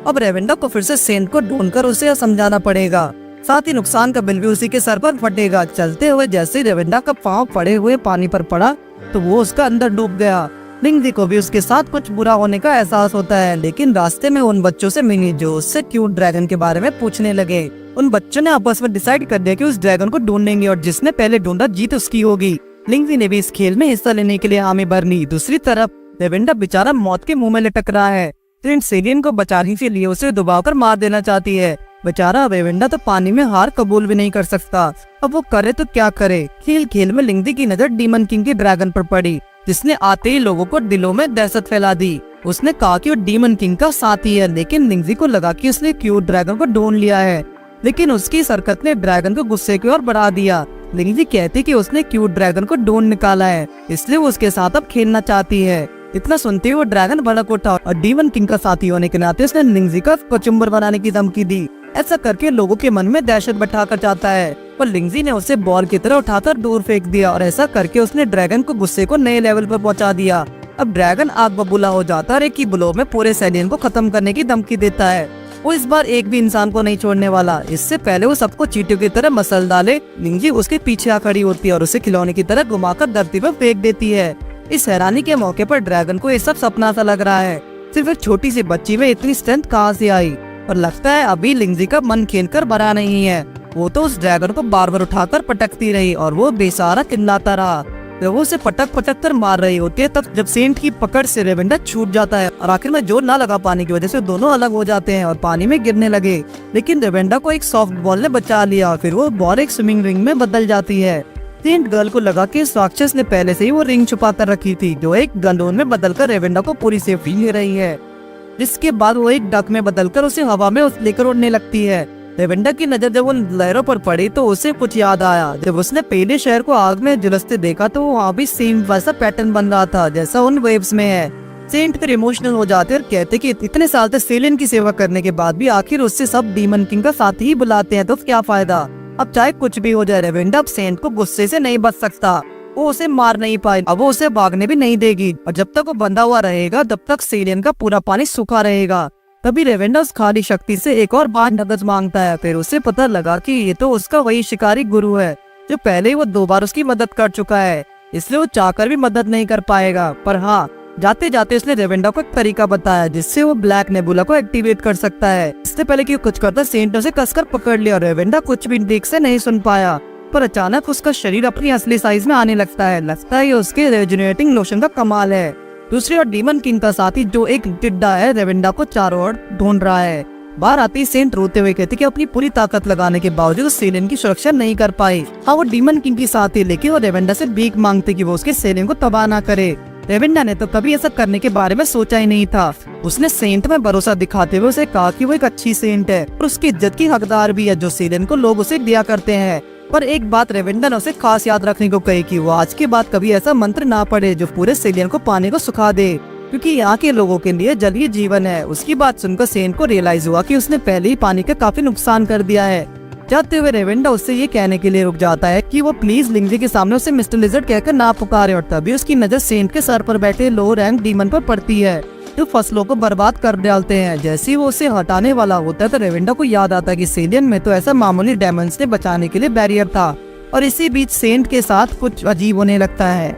S1: अब रेवेंडा को फिर से सेंट को ढूंढकर उसे समझाना पड़ेगा, साथ ही नुकसान का बिल भी उसी के सर पर फटेगा। चलते हुए जैसे ही रेवेंडा का पाँव पड़े हुए पानी पर पड़ा तो वो उसका अंदर डूब गया। लिंगजी को भी उसके साथ कुछ बुरा होने का एहसास होता है, लेकिन रास्ते में उन बच्चों से मिली जो उससे क्यूट ड्रैगन के बारे में पूछने लगे। उन बच्चों ने आपस में डिसाइड कर दिया कि उस ड्रैगन को ढूंढेंगे और जिसने पहले ढूंढा जीत उसकी होगी। लिंगजी ने भी इस खेल में हिस्सा लेने के लिए हामी भर ली। दूसरी तरफ रेवेंडा बेचारा मौत के मुंह में लटक रहा है। सेंट सेलियन को बचाने के लिए उसे दबाकर मार देना चाहती है। बेचारा रेवेंडा तो पानी में हार कबूल भी नहीं कर सकता। अब वो करे तो क्या करे। खेल खेल में लिंगजी की नजर डीमन किंग के ड्रैगन पर पड़ी, जिसने आते ही लोगों को दिलों में दहशत फैला दी। उसने कहा कि वो डीमन किंग का साथी है, लेकिन लिंगजी को लगा कि उसने क्यूट ड्रैगन को ढूंढ लिया है। लेकिन उसकी इस हरकत ने ड्रैगन को गुस्से की ओर बढ़ा दिया। लिंगजी कहती कि उसने क्यूट ड्रैगन को ढूंढ निकाला है, इसलिए वो उसके साथ अब खेलना चाहती है। इतना सुनते ही वो ड्रैगन भड़क उठा और डीमन किंग का साथी होने के नाते उसने लिंगजी का कचुम्बर बनाने की धमकी दी। ऐसा करके लोगों के मन में दहशत बैठाकर जाता है, पर लिंगजी ने उसे बॉल की तरह उठाकर दूर फेंक दिया और ऐसा करके उसने ड्रैगन को गुस्से को नए लेवल पर पहुंचा दिया। अब ड्रैगन आग बबूला हो जाता है कि ब्लो में पूरे सेलियन को खत्म करने की धमकी देता है। वो इस बार एक भी इंसान को नहीं छोड़ने वाला। इससे पहले वो सबको चींटियों की तरह मसल डाले, लिंगजी उसके पीछे आ खड़ी होती है और उसे खिलौने की तरह घुमाकर धरती पर फेंक देती है। इस हैरानी के मौके पर ड्रैगन को ये सब सपना सा लग रहा है। सिर्फ एक छोटी सी बच्ची में इतनी स्ट्रेंथ कहाँ से आई? और लगता है अभी लिंगजी का मन खेल कर भरा नहीं है। वो तो उस ड्रैगन को बार बार उठाकर पटकती रही और वो बेसहारा चिल्लाता रहा। जब वो उसे पटक पटक कर मार रही होती है, तब जब सेंट की पकड़ से रेवेंडा छूट जाता है और आखिर में जोर ना लगा पाने की वजह से दोनों अलग हो जाते हैं और पानी में गिरने लगे। लेकिन रेवेंडा को एक सॉफ्ट बॉल ने बचा लिया और फिर वो बॉल एक स्विमिंग रिंग में बदल जाती है। सेंट गर्ल को लगा कि इस राक्षस ने पहले से ही वो रिंग छुपा कर रखी थी, जो एक गंडोन में बदलकर रेवेंडा को पूरी सेफ्टी ले रही है। जिसके बाद वो एक डक में बदलकर उसे हवा में लेकर उड़ने लगती है। रेवेंडा की नजर जब उन लहरों पर पड़ी तो उसे कुछ याद आया। जब उसने पहले शहर को आग में झुलसते देखा तो वहाँ भी सेम वैसा पैटर्न बन रहा था जैसा उन वेव्स में है। सेंट फिर इमोशनल हो जाते और कहते कि इतने साल तक सेलियन की सेवा करने के बाद भी आखिर उससे सब डीमन किंग का साथ ही बुलाते हैं, तो क्या फायदा? अब चाहे कुछ भी हो जाए, रेवेंडा अब सेंट को गुस्से से नहीं बच सकता। वो उसे मार नहीं पाए, अब वो उसे भागने भी नहीं देगी और जब तक वो बंधा हुआ रहेगा तब तक सेलियन का पूरा पानी सूखा रहेगा। तभी रेवेंडा उस खाली शक्ति से एक और बार नगद मांगता है। फिर उसे पता लगा कि ये तो उसका वही शिकारी गुरु है जो पहले ही वो 2 बार उसकी मदद कर चुका है, इसलिए वो चाहकर भी मदद नहीं कर पाएगा। पर हाँ, जाते जाते उसने रेवेंडा को एक तरीका बताया जिससे वो ब्लैक नेबुला को एक्टिवेट कर सकता है। इससे पहले कि वो कुछ करता, सेंट ने उसे कसकर पकड़ लिया और रेवेंडा कुछ भी देख से नहीं सुन पाया। पर अचानक उसका शरीर अपनी असली साइज में आने लगता है। लगता है ये उसके रेजुनेटिंग लोशन का कमाल है। दूसरी ओर डीमन किंग का साथी जो एक टिड्डा है, रेवेंडा को चारों ओर ढूंढ रहा है। बाहर आते ही सेंट रोते हुए कहती कि अपनी पूरी ताकत लगाने के बावजूद सेलियन की सुरक्षा नहीं कर पाई। हाँ, वो डीमन किंग की साथी, लेकिन वो रेवेंडा से भीख मांगते कि वो उसके सेलियन को तबाह ना करे। रेवेंडा ने तो कभी ऐसा करने के बारे में सोचा ही नहीं था। उसने सेंट में भरोसा दिखाते हुए उसे कहा कि वो एक अच्छी सेंट है और उसकी इज्जत की हकदार भी है जो सेलियन को लोग उसे दिया करते हैं। पर एक बात रेवेंडा ने उसे खास याद रखने को कही कि वो आज के बाद कभी ऐसा मंत्र ना पढ़े जो पूरे सेलियन को पानी को सुखा दे, क्योंकि यहाँ के लोगों के लिए जल ही जीवन है। उसकी बात सुनकर सेंट को रियलाइज हुआ कि उसने पहले ही पानी का काफी नुकसान कर दिया है। जाते हुए रेवेंडा उससे ये कहने के लिए रुक जाता है कि वो प्लीज लिंगजी के सामने उसे मिस्टर लिजर्ड कहकर ना पुकारे और तभी उसकी नजर सेंट के सर पर बैठे लो रैंक डीमन पर पड़ती है जो फसलों को बर्बाद कर डालते हैं। जैसे ही वो उसे हटाने वाला होता है तो रेवेंडा को याद आता है कि सेलियन में तो ऐसा मामूली डेमन से बचाने के लिए बैरियर था और इसी बीच सेंट के साथ कुछ अजीब होने लगता है।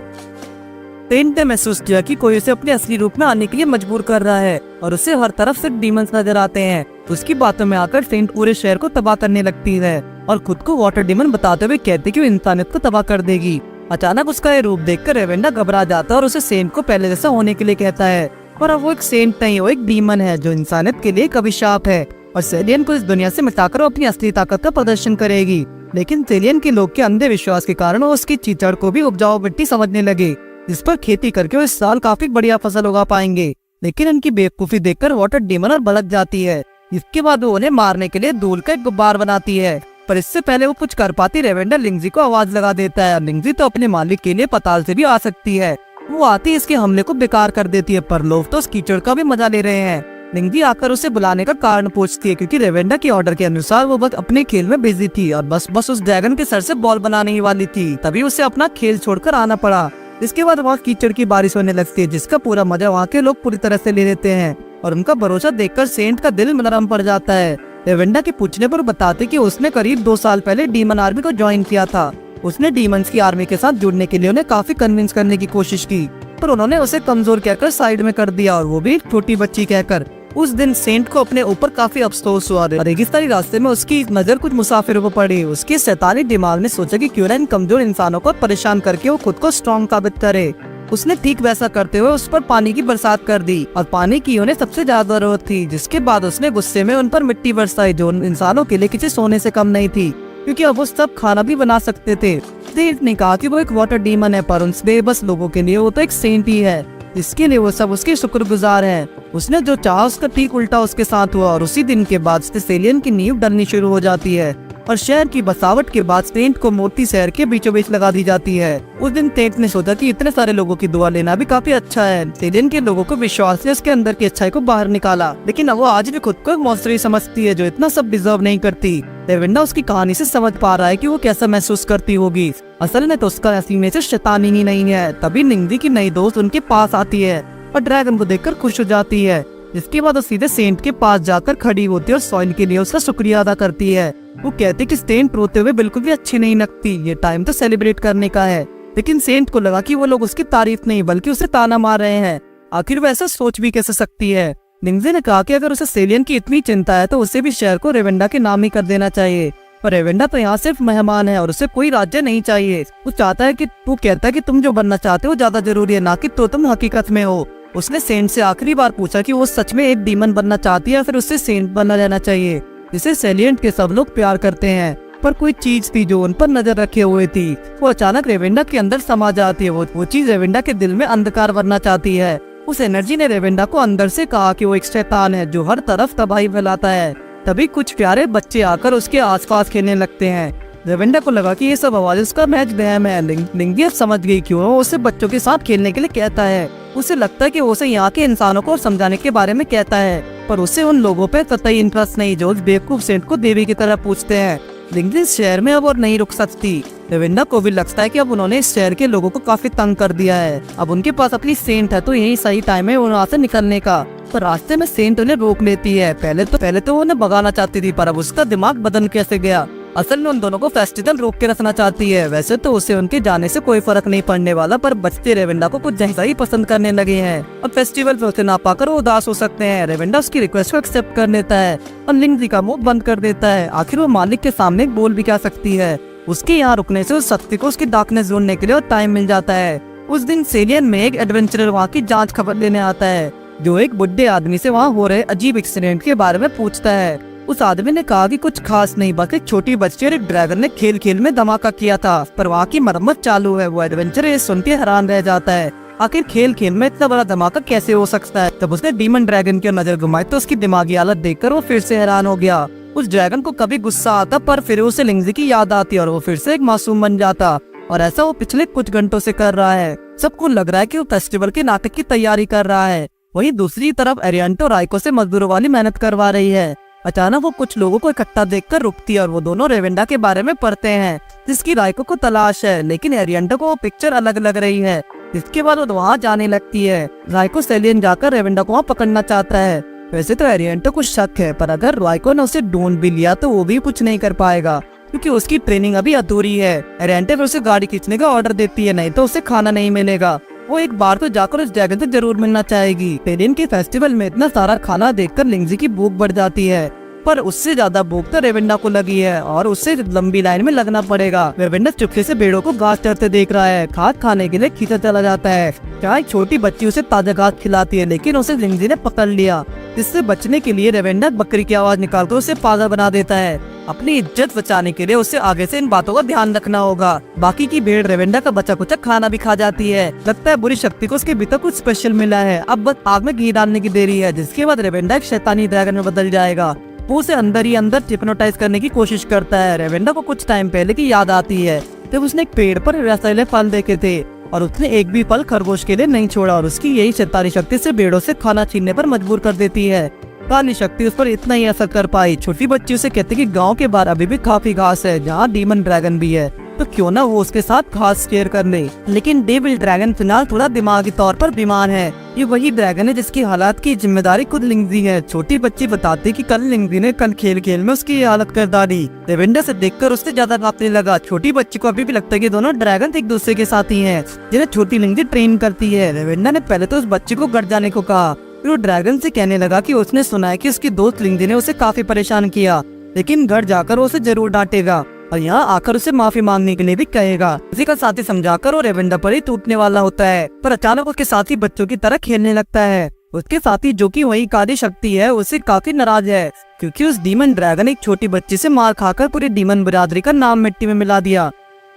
S1: सेंट ने महसूस किया कि कोई उसे अपने असली रूप में आने के लिए मजबूर कर रहा है और उसे हर तरफ सिर्फ डीमंस नजर आते हैं। उसकी बातों में आकर सेंट पूरे शहर को तबाह करने लगती है और खुद को वाटर डीमन बताते हुए कहती कि वो इंसानियत को तबाह कर देगी। अचानक उसका ये रूप देखकर रेवेंडा घबरा जाता है और उसे सेंट को पहले जैसा होने के लिए कहता है। पर अब वो एक सेंट नहीं, वो एक डीमन है जो इंसानियत के लिए एक अभिशाप है और सेलियन को इस दुनिया से मिटाकर वो अपनी असली ताकत का प्रदर्शन करेगी। लेकिन सेलियन के लोग के अंधे विश्वास के कारण वो उसकी कीचड़ को भी उपजाऊ मिट्टी समझने लगे, जिस पर खेती करके वो इस साल काफी बढ़िया फसल उगा पाएंगे। लेकिन उनकी बेवकूफी देखकर वाटर डीमन और भड़क जाती है। इसके बाद वो उन्हें मारने के लिए धूल का एक गुब्बार बनाती है। पर इससे पहले वो कुछ कर पाती, रेवेंडा लिंगजी को आवाज लगा देता है। लिंगजी तो अपने मालिक के लिए पताल से भी आ सकती है। वो आती इसके हमले को बेकार कर देती है, पर लोग तो उस कीचड़ का भी मजा ले रहे हैं। लिंगजी आकर उसे बुलाने का कारण पूछती है क्योंकि रेवेंडा के ऑर्डर के अनुसार वो बस अपने खेल में बिजी थी और बस उस ड्रैगन के सर से बॉल बनाने ही वाली थी। तभी उसे अपना खेल छोड़कर आना पड़ा। इसके बाद वहाँ कीचड़ की बारिश होने लगती है जिसका पूरा मजा वहाँ के लोग पूरी तरह से ले लेते हैं और उनका भरोसा देखकर सेंट का दिल नरम पड़ जाता है। रेवेंडा के पूछने पर बताते कि उसने करीब 2 साल पहले डीमन आर्मी को ज्वाइन किया था। उसने डीमंस की आर्मी के साथ जुड़ने के लिए उन्हें काफी कन्विंस करने की कोशिश की, पर उन्होंने उसे कमजोर कहकर साइड में कर दिया और वो भी एक छोटी बच्ची कहकर। उस दिन सेंट को अपने ऊपर काफी अफसोस हुआ। रेगिस्तानी रास्ते में उसकी नजर कुछ मुसाफिरों पर पड़ी। उसके शैतानी दिमाग ने सोचा कि क्यों ना इन कमजोर इंसानों को परेशान करके वो खुद को स्ट्रॉन्ग साबित करे। उसने ठीक वैसा करते हुए उस पर पानी की बरसात कर दी और पानी की उन्हें सबसे ज्यादा जरूरत थी। जिसके बाद उसने गुस्से में उन पर मिट्टी बरसाई जो इंसानों के लिए किसी सोने से कम नहीं थी, क्योंकि अब वो सब खाना भी बना सकते थे। सेंट ने कहा कि वो एक वाटर डीमन है, पर उन बेबस लोगों के लिए वो तो एक सेंट ही है, इसके लिए वो सब उसके शुक्रगुजार हैं। उसने जो चाहा उसका ठीक उल्टा उसके साथ हुआ और उसी दिन के बाद से सेलियन की नींव डरनी शुरू हो जाती है और शहर की बसावट के बाद सेंट को मोती शहर के बीचों बीच लगा दी जाती है। उस दिन सेंट ने सोचा कि इतने सारे लोगों की दुआ लेना भी काफी अच्छा है। सेलियन के लोगों को विश्वास से उसके अंदर की अच्छाई को बाहर निकाला, लेकिन अब वो आज भी खुद को एक मॉन्स्टर ही समझती है जो इतना सब डिजर्व नहीं करती। रेवेंडा उसकी कहानी से समझ पा रहा है कि वो कैसा महसूस करती होगी। असल में तो उसका असली में से शैतानी ही नहीं है। तभी लिंगजी की नई दोस्त उनके पास आती है और ड्रैगन को देखकर खुश हो जाती है। जिसके बाद वो सीधे सेंट के पास जाकर खड़ी होती है और सॉइल के लिए उसका शुक्रिया अदा करती है। वो कहती कि सेंट रोते हुए बिल्कुल भी अच्छी नहीं लगती, ये टाइम तो सेलिब्रेट करने का है। लेकिन सेंट को लगा कि वो लोग उसकी तारीफ नहीं बल्कि उसे ताना मार रहे हैं। आखिर वो ऐसा सोच भी कैसे सकती है। लिंग्जी ने कहा कि अगर उसे सेलियन की इतनी चिंता है तो उसे भी शहर को रेवेंडा के नाम ही कर देना चाहिए। पर रेवेंडा तो यहाँ सिर्फ मेहमान है और उसे कोई राज्य नहीं चाहिए। वो चाहता है कि वो कहता है कि तुम जो बनना चाहते हो ज्यादा जरूरी है, ना कि तो तुम हकीकत में हो। उसने सेंट से आखिरी बार पूछा कि वो सच में एक डीमन बनना चाहती है या फिर उससे सेंट बनना रहना चाहिए, जिसे सेलियंट के सब लोग प्यार करते हैं। पर कोई चीज थी जो उन पर नजर रखे हुए थी। वो अचानक रेवेंडा के अंदर समा जाती है। वो चीज रेवेंडा के दिल में अंधकार भरना चाहती है। उस एनर्जी ने रेवेंडा को अंदर से कहा कि वो एक शैतान है जो हर तरफ तबाही फैलाता है। तभी कुछ प्यारे बच्चे आकर उसके आसपास खेलने लगते हैं। रेवेंडा को लगा कि ये सब आवाज उसका महज वहम है। लिंगी अब समझ गई क्यों वो उसे बच्चों के साथ खेलने के लिए कहता है। उसे लगता है कि वो उसे यहाँ के इंसानों को समझाने के बारे में कहता है, पर उसे उन लोगों पे कतई इंटरेस्ट नहीं जो उस बेवकूफ सेंट को देवी की तरह पूछते हैं। लिंगी इस शहर में अब और नहीं रुक सकती। रेवेंडा को भी लगता है कि अब उन्होंने इस शहर के लोगों को काफी तंग कर दिया है। अब उनके पास अपनी सेंट है तो यही सही टाइम है वहाँ से निकलने का। पर रास्ते में सेंट उन्हें रोक लेती है। पहले तो उन्हें भगाना चाहती थी, पर अब उसका दिमाग बदल कैसे गया। असल में उन दोनों को फेस्टिवल रोक के रखना चाहती है। वैसे तो उसे उनके जाने से कोई फर्क नहीं पड़ने वाला, पर बच्चे रेवेंडा को कुछ जैसा ही पसंद करने लगे हैं। अब फेस्टिवल पे उसे ना पाकर वो उदास हो सकते हैं। रेवेंडा उसकी रिक्वेस्ट को एक्सेप्ट कर लेता है और लिंग्जी का मुंह बंद कर देता है। आखिर वो मालिक के सामने बोल भी क्या सकती है। उसके यहाँ रुकने से उस शक्ति को उसकी डार्कनेस ढूंढने के लिए और टाइम मिल जाता है। उस दिन सेलियन में एक एडवेंचरर वहाँ की जांच खबर लेने आता है, जो एक बुढ़े आदमी से वहाँ हो रहे अजीब एक्सीडेंट के बारे में पूछता है। उस आदमी ने कहा कि कुछ खास नहीं, बस एक छोटी बच्ची और एक ड्रैगन ने खेल खेल में धमाका किया था, पर वहाँ की मरम्मत चालू है। वो एडवेंचर ये सुन के हैरान रह जाता है। आखिर खेल खेल में इतना बड़ा धमाका कैसे हो सकता है। तब उसने डीमन ड्रैगन की नजर घुमाई तो उसकी दिमागी हालत देखकर वो फिर से हैरान हो गया। उस ड्रैगन को कभी गुस्सा आता, पर फिर उसे लिंग्जी की याद आती और वो फिर से एक मासूम बन जाता। और ऐसा वो पिछले कुछ घंटों से कर रहा है। सबको लग रहा है कि वो फेस्टिवल के नाटक की तैयारी कर रहा है। वहीं दूसरी तरफ एरियंटो राइको से मजदूरों वाली मेहनत करवा रही है। अचानक वो कुछ लोगों को इकट्ठा देखकर रुकती है और वो दोनों रेवेंडा के बारे में पढ़ते हैं, जिसकी राइको को तलाश है। लेकिन एरियंटो को वो पिक्चर अलग लग रही है। इसके बाद वो वहाँ जाने लगती है। राइको सेलियन जाकर रेवेंडा को वहाँ पकड़ना चाहता है। वैसे तो एरियंटो को शक है, पर अगर राइको ने उसे ढूंढ भी लिया तो वो भी कुछ नहीं कर पाएगा, क्योंकि उसकी ट्रेनिंग अभी अधूरी है। एरियंटो उसे गाड़ी खींचने का ऑर्डर देती है, नहीं तो उसे खाना नहीं मिलेगा। वो एक बार तो जाकर उस ड्रैगन से जरूर मिलना चाहेगी। पेलियन के फेस्टिवल में इतना सारा खाना देखकर लिंग्जी की भूख बढ़ जाती है, पर उससे ज्यादा भूख तो रेवेंडा को लगी है और उससे लंबी लाइन में लगना पड़ेगा। रेवेंडा चुपके से भेड़ों को घास चरते देख रहा है। घास खाने के लिए खींचा चला जाता है। जहाँ एक छोटी बच्ची उसे ताजा घास खिलाती है, लेकिन उसे लिंग्जी ने पकड़ लिया। इससे बचने के लिए रेवेंडा बकरी की आवाज निकालकर उसे पागल बना देता है। अपनी इज्जत बचाने के लिए उसे आगे से इन बातों का ध्यान रखना होगा। बाकी की भेड़ रेवेंडा का बचा कुचा खाना भी खा जाती है। लगता है बुरी शक्ति को उसके भीतर कुछ स्पेशल मिला है। अब बस आग में घी डालने की देरी है, जिसके बाद रेवेंडा एक शैतानी ड्रैगन में बदल जाएगा। वो उसे अंदर ही अंदर हिप्नोटाइज करने की कोशिश करता है। रेवेंडा को कुछ टाइम पहले की याद आती है जब उसने एक पेड़ पर रसीले फल देखे थे और उसने एक भी फल खरगोश के लिए नहीं छोड़ा, और उसकी यही शैतानी शक्ति से भेड़ों से खाना छीनने पर मजबूर कर देती है। काली शक्ति उस पर इतना ही असर कर पाई। छोटी बच्ची उसे कहती कि गांव के बाहर अभी भी काफी घास है जहाँ डीमन ड्रैगन भी है, तो क्यों ना वो उसके साथ घास शेयर कर ले। लेकिन डेविल ड्रैगन फिलहाल थोड़ा दिमागी तौर पर बीमार है। ये वही ड्रैगन है जिसकी हालात की जिम्मेदारी खुद लिंग्जी है। छोटी बच्ची बताती कि कल लिंग्जी ने खेल खेल में उसकी हालत कर डाली। रेवेंडा से देखकर उससे ज्यादा कांपने लगा। छोटी बच्ची को अभी भी लगता है कि दोनों ड्रैगन एक दूसरे के साथी हैं, जिन्हें छोटी लिंग्जी ट्रेन करती है। रेवेंडा ने पहले तो उस बच्ची को घर जाने को कहा, फिर वो ड्रैगन से कहने लगा कि उसने सुना है कि उसकी दोस्त लिंग्जी ने उसे काफी परेशान किया, लेकिन घर जाकर वो उसे जरूर डांटेगा और यहाँ आकर उसे माफी मांगने के लिए भी कहेगा। उसी का साथी समझाकर वो रेवेंडा पर ही टूटने वाला होता है, पर अचानक उसके साथी बच्चों की तरह खेलने लगता है। उसके साथी जो कि वही काली शक्ति है, उससे काफी नाराज है, क्योंकि उस डीमन ड्रैगन एक छोटी बच्ची से मार खाकर पूरी डीमन बिरादरी का नाम मिट्टी में मिला दिया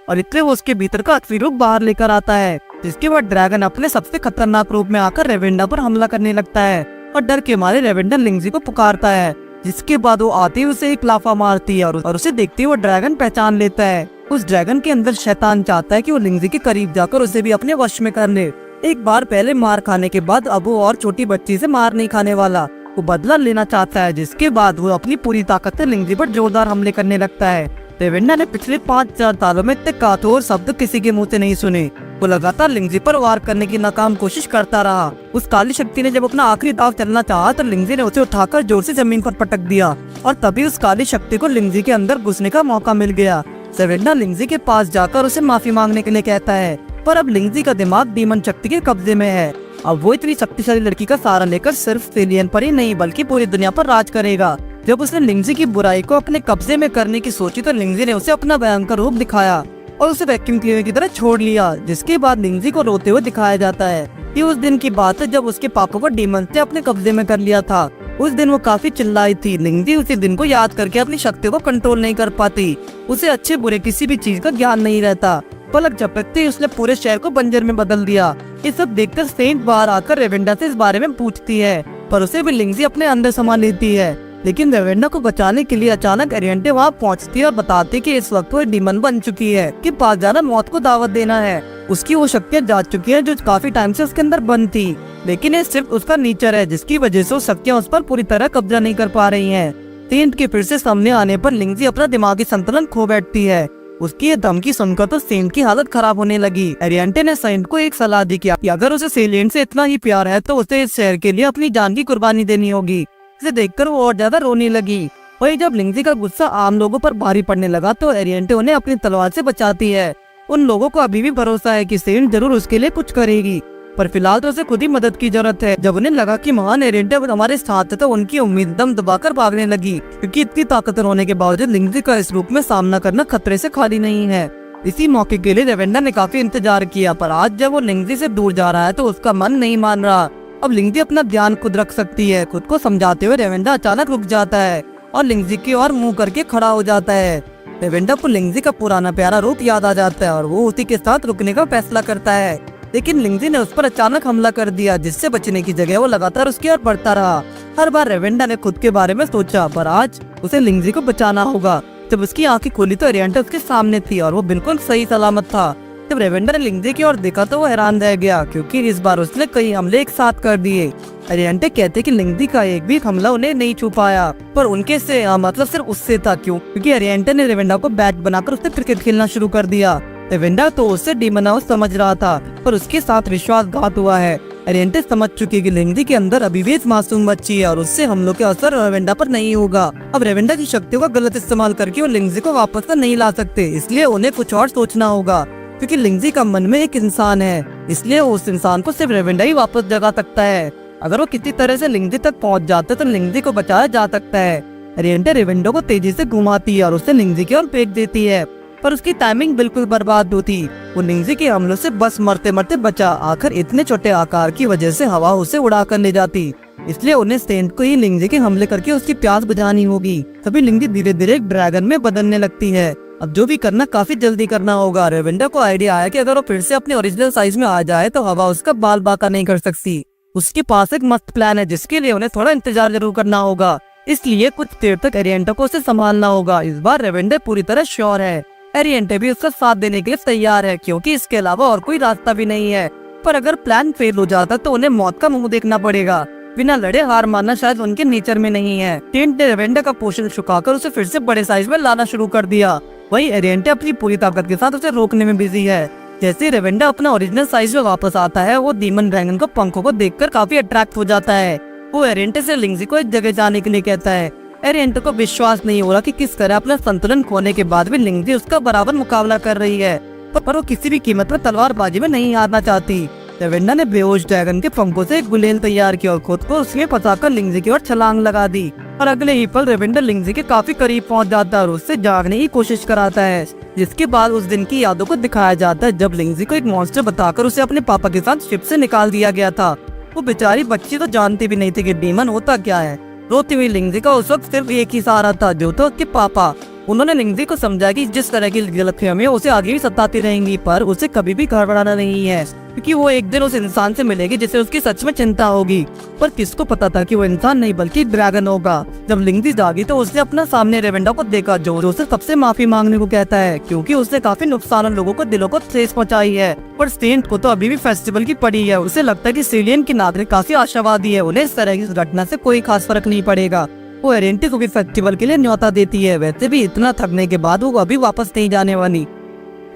S1: और इतने वो उसके भीतर का असली रूप बाहर लेकर आता है। जिसके बाद ड्रैगन अपने सबसे खतरनाक रूप में आकर रेवेंडा पर हमला करने लगता है और डर के मारे रेवेंडा लिंग्जी को पुकारता है। जिसके बाद वो आते ही उसे एक लाफा मारती है और उसे देखते ही वो ड्रैगन पहचान लेता है। उस ड्रैगन के अंदर शैतान चाहता है कि वो लिंग्जी के करीब जाकर उसे भी अपने वश में कर ले। एक बार पहले मार खाने के बाद अब वो और छोटी बच्ची से मार नहीं खाने वाला, वो बदला लेना चाहता है। जिसके बाद वो अपनी पूरी ताकत से लिंग्जी पर जोरदार हमले करने लगता है। रेवेंडा ने पिछले 5-4 सालों में इतने कठोर शब्द किसी के मुंह से नहीं सुने। वो लगातार लिंगजी पर वार करने की नाकाम कोशिश करता रहा। उस काली शक्ति ने जब अपना आखिरी दाव चलना चाहा तो लिंगजी ने उसे उठाकर जोर से जमीन पर पटक दिया और तभी उस काली शक्ति को लिंगजी के अंदर घुसने का मौका मिल गया। रेवेंडा लिंगजी के पास जाकर उसे माफी मांगने के लिए कहता है, पर अब लिंगजी का दिमाग डीमन शक्ति के कब्जे में है। अब वो इतनी शक्तिशाली लड़की का सहारा लेकर सिर्फ सेलियन पर ही नहीं बल्कि पूरी दुनिया पर राज करेगा। जब उसने लिंगजी की बुराई को अपने कब्जे में करने की सोची तो लिंगजी ने उसे अपना भयंकर रूप दिखाया और उसे वैक्यूम क्लीनर की तरह छोड़ लिया, जिसके बाद लिंगजी को रोते हुए दिखाया जाता है। ये उस दिन की बात है जब उसके पापा को डीमन ने अपने कब्जे में कर लिया था। उस दिन वो काफी चिल्लाई थी। लिंगजी उसी दिन को याद करके अपनी शक्तियों को कंट्रोल नहीं कर पाती। उसे अच्छे बुरे किसी भी चीज का ज्ञान नहीं रहता। पलक झपकते ही उसने पूरे शहर को बंजर में बदल दिया। ये सब देखकर सेंट बाहर आकर रेवेंडा से इस बारे में पूछती है, पर उसे भी लिंगजी अपने अंदर समा लेती है। लेकिन रेवेंडा को बचाने के लिए अचानक एरिएंटे वहाँ पहुँचती है और बताती कि इस वक्त वो डीमन बन चुकी है कि पास जाना मौत को दावत देना है। उसकी वो शक्तियाँ जा चुकी है जो काफी टाइम से उसके अंदर बंद थी, लेकिन ये सिर्फ उसका नेचर है जिसकी वजह से वो शक्तियाँ उस पर पूरी तरह कब्जा नहीं कर पा रही हैं। सेंट के फिर से सामने आने पर लिंगजी अपना दिमागी संतुलन खो बैठती है। उसकी ये धमकी सुनकर तो सेंट की हालत खराब होने लगी। एरिएंटे ने सेंट को एक सलाह दी कि अगर उसे सेलियन से इतना ही प्यार है तो उसे इस शहर के लिए अपनी जान की कुर्बानी देनी होगी। इसे देखकर वो और ज्यादा रोने लगी। वही जब लिंगजी का गुस्सा आम लोगों पर भारी पड़ने लगा तो एरिएंटे उन्हें अपनी तलवार से बचाती है। उन लोगों को अभी भी भरोसा है कि सेंट जरूर उसके लिए कुछ करेगी, पर फिलहाल तो उसे खुद ही मदद की जरूरत है। जब उन्हें लगा कि महान एरिएंटे हमारे साथ है तो उनकी उम्मीद दम दबाकर भागने लगी, क्योंकि इतनी ताकतवर होने के बावजूद लिंगजी का इस रूप में सामना करना खतरे से खाली नहीं है। इसी मौके के लिए रेवेंडा ने काफी इंतजार किया, पर आज जब वो लिंगजी से दूर जा रहा है तो उसका मन नहीं मान रहा। अब लिंगजी अपना ध्यान खुद रख सकती है। खुद को समझाते हुए रेवेंडा अचानक रुक जाता है और लिंगजी की ओर मुंह करके खड़ा हो जाता है। रेवेंडा को लिंगजी का पुराना प्यारा रूप याद आ जाता है और वो उसी के साथ रुकने का फैसला करता है, लेकिन लिंगजी ने उस पर अचानक हमला कर दिया, जिससे बचने की जगह वो लगातार उसकी ओर बढ़ता रहा। हर बार रेवेंडा ने खुद के बारे में सोचा, पर आज उसे लिंगजी को बचाना होगा। जब उसकी आंखें खोली तो एरिएंटे उसके सामने थी और वो बिल्कुल सही सलामत था। जब रेवेंडा ने लिंगजी की ओर देखा तो वो हैरान रह गया, क्योंकि इस बार उसने कई हमले एक साथ कर दिए। एरिएंटे कहते कि लिंगजी का एक भी हमला उन्हें नहीं छू पाया, पर उनके से मतलब सिर्फ उससे था। क्योंकि एरिएंटे ने रेवेंडा को बैट बनाकर उससे क्रिकेट खेलना शुरू कर दिया। रेवेंडा तो उससे डीमन हाउस समझ रहा था, पर उसके साथ विश्वासघात हुआ है। एरिएंटे समझ चुकी कि लिंगजी के अंदर अभी भी एक मासूम बच्ची है और उससे हमलों के असर रेवेंडा पर नहीं होगा। अब रेवेंडा की शक्तियों का गलत इस्तेमाल करके वो लिंगजी को वापस तो नहीं ला सकते, इसलिए उन्हें कुछ और सोचना होगा। क्योंकि लिंगजी का मन में एक इंसान है, इसलिए उस इंसान को सिर्फ रेवेंडा ही वापस जगा सकता है। अगर वो किसी तरह से लिंगजी तक पहुंच जाते तो लिंगजी को बचाया जा सकता है। एरिएंटे रेवेंडा को तेजी से घुमाती है और उसे लिंगजी की ओर फेंक देती है, पर उसकी टाइमिंग बिल्कुल बर्बाद होती। वो लिंगजी के हमलों से बस मरते मरते बचा। आखिर इतने छोटे आकार की वजह से हवा उसे उड़ा कर ले जाती, इसलिए उन्हें सेंट को ही लिंगजी के हमले करके उसकी प्यास बुझानी होगी। तभी लिंगजी धीरे धीरे एक ड्रैगन में बदलने लगती है। अब जो भी करना काफी जल्दी करना होगा। रेवेंडा को आइडिया आया कि अगर वो फिर से अपने ओरिजिनल साइज में आ जाए तो हवा उसका बाल बाका नहीं कर सकती। उसके पास एक मस्त प्लान है जिसके लिए उन्हें थोड़ा इंतजार जरूर करना होगा, इसलिए कुछ देर तक एरिएंटे को उसे संभालना होगा। इस बार रेवेंडा पूरी तरह श्योर है। एरिएंटे भी उसका साथ देने के लिए तैयार है, क्योंकि इसके अलावा और कोई रास्ता भी नहीं है। पर अगर प्लान फेल हो जाता तो उन्हें मौत का मुंह देखना पड़ेगा। बिना लड़े हार मानना शायद उनके नेचर में नहीं है। सेंट ने रेवेंडा का पोषण छुपाकर उसे फिर से बड़े साइज में लाना शुरू कर दिया। वही एरिएंटे अपनी पूरी ताकत के साथ उसे रोकने में बिजी है। जैसे रेवेंडा अपना ओरिजिनल साइज में वापस आता है, वो डीमन ड्रैगन को पंखों को देखकर काफी अट्रैक्ट हो जाता है। वो एरिएंटे से लिंगजी को एक जगह जाने के लिए कहता है। एरिएंटे को विश्वास नहीं हो रहा कि किस तरह अपना संतुलन खोने के बाद भी लिंगजी उसका बराबर मुकाबला कर रही है, पर वो किसी भी कीमत पर तलवारबाजी में नहीं हारना चाहती। रेवेंडा ने बेहोश ड्रैगन के पंखों से एक गुलेल तैयार किया और खुद को उसमें फंसाकर लिंगजी की ओर छलांग लगा दी। और अगले ही पल रेवेंडा लिंगजी के काफी करीब पहुंच जाता है और उससे जागने की कोशिश कराता है। जिसके बाद उस दिन की यादों को दिखाया जाता है जब लिंगजी को एक मॉन्स्टर बताकर उसे अपने पापा के साथ शिप से निकाल दिया गया था। वो बेचारी बच्ची तो जानती भी नहीं थी कि डीमन होता क्या है। रोती हुई लिंगजी का उस वक्त सिर्फ एक ही सहारा था, जो था उसके पापा। उन्होंने लिंगजी को समझाया कि जिस तरह की गलतफहमियां उसे आगे भी सताती रहेंगी, पर उसे कभी भी घबराना नहीं है, क्योंकि वो एक दिन उस इंसान से मिलेगी जिसे उसकी सच में चिंता होगी। पर किसको पता था कि वो इंसान नहीं बल्कि ड्रैगन होगा। जब लिंगजी जागी तो उसने अपना सामने रेवेंडा को देखा, जो उसे सबसे माफी मांगने को कहता है, क्योंकि उसने काफी नुकसान और लोगों को दिलों को ठेस पहुंचाई है। पर सेंट को तो अभी भी फेस्टिवल की पड़ी है। उसे लगता है कि सेलियन की नागरिक काफी आशावादी है, उन्हें इस तरह की घटना से कोई खास फर्क नहीं पड़ेगा। वो एरेंटी को भी फेस्टिवल के लिए न्योता देती है। वैसे भी इतना थकने के बाद वो अभी वापस नहीं जाने वाली।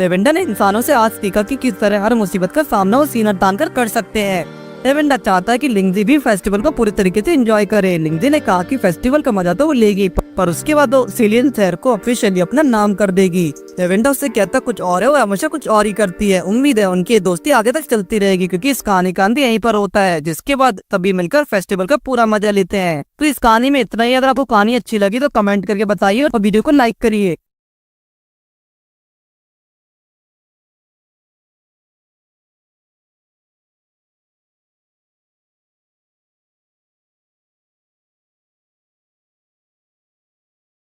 S1: रेवेंडा ने इंसानों से आज सीखा कि किस तरह हर मुसीबत का सामना वो सीना तान कर सकते हैं। रेवेंडा चाहता है कि लिंगजी भी फेस्टिवल को पूरी तरीके से एंजॉय करे। लिंगजी ने कहा कि फेस्टिवल का मजा तो वो लेगी, पर उसके बाद वो सिलियन शहर को ऑफिशियली अपना नाम कर देगी। रेवेंडा उससे कहता कुछ और है, वो हमेशा कुछ और ही करती है। उम्मीद है उनकी दोस्ती आगे तक चलती रहेगी, क्योंकि इस कहानी का अंत यहीं पर होता है, जिसके बाद सभी मिलकर फेस्टिवल का पूरा मजा लेते हैं। तो इस कहानी में इतना ही। अगर आपको कहानी अच्छी लगी तो कमेंट करके बताइए और वीडियो को लाइक करिए।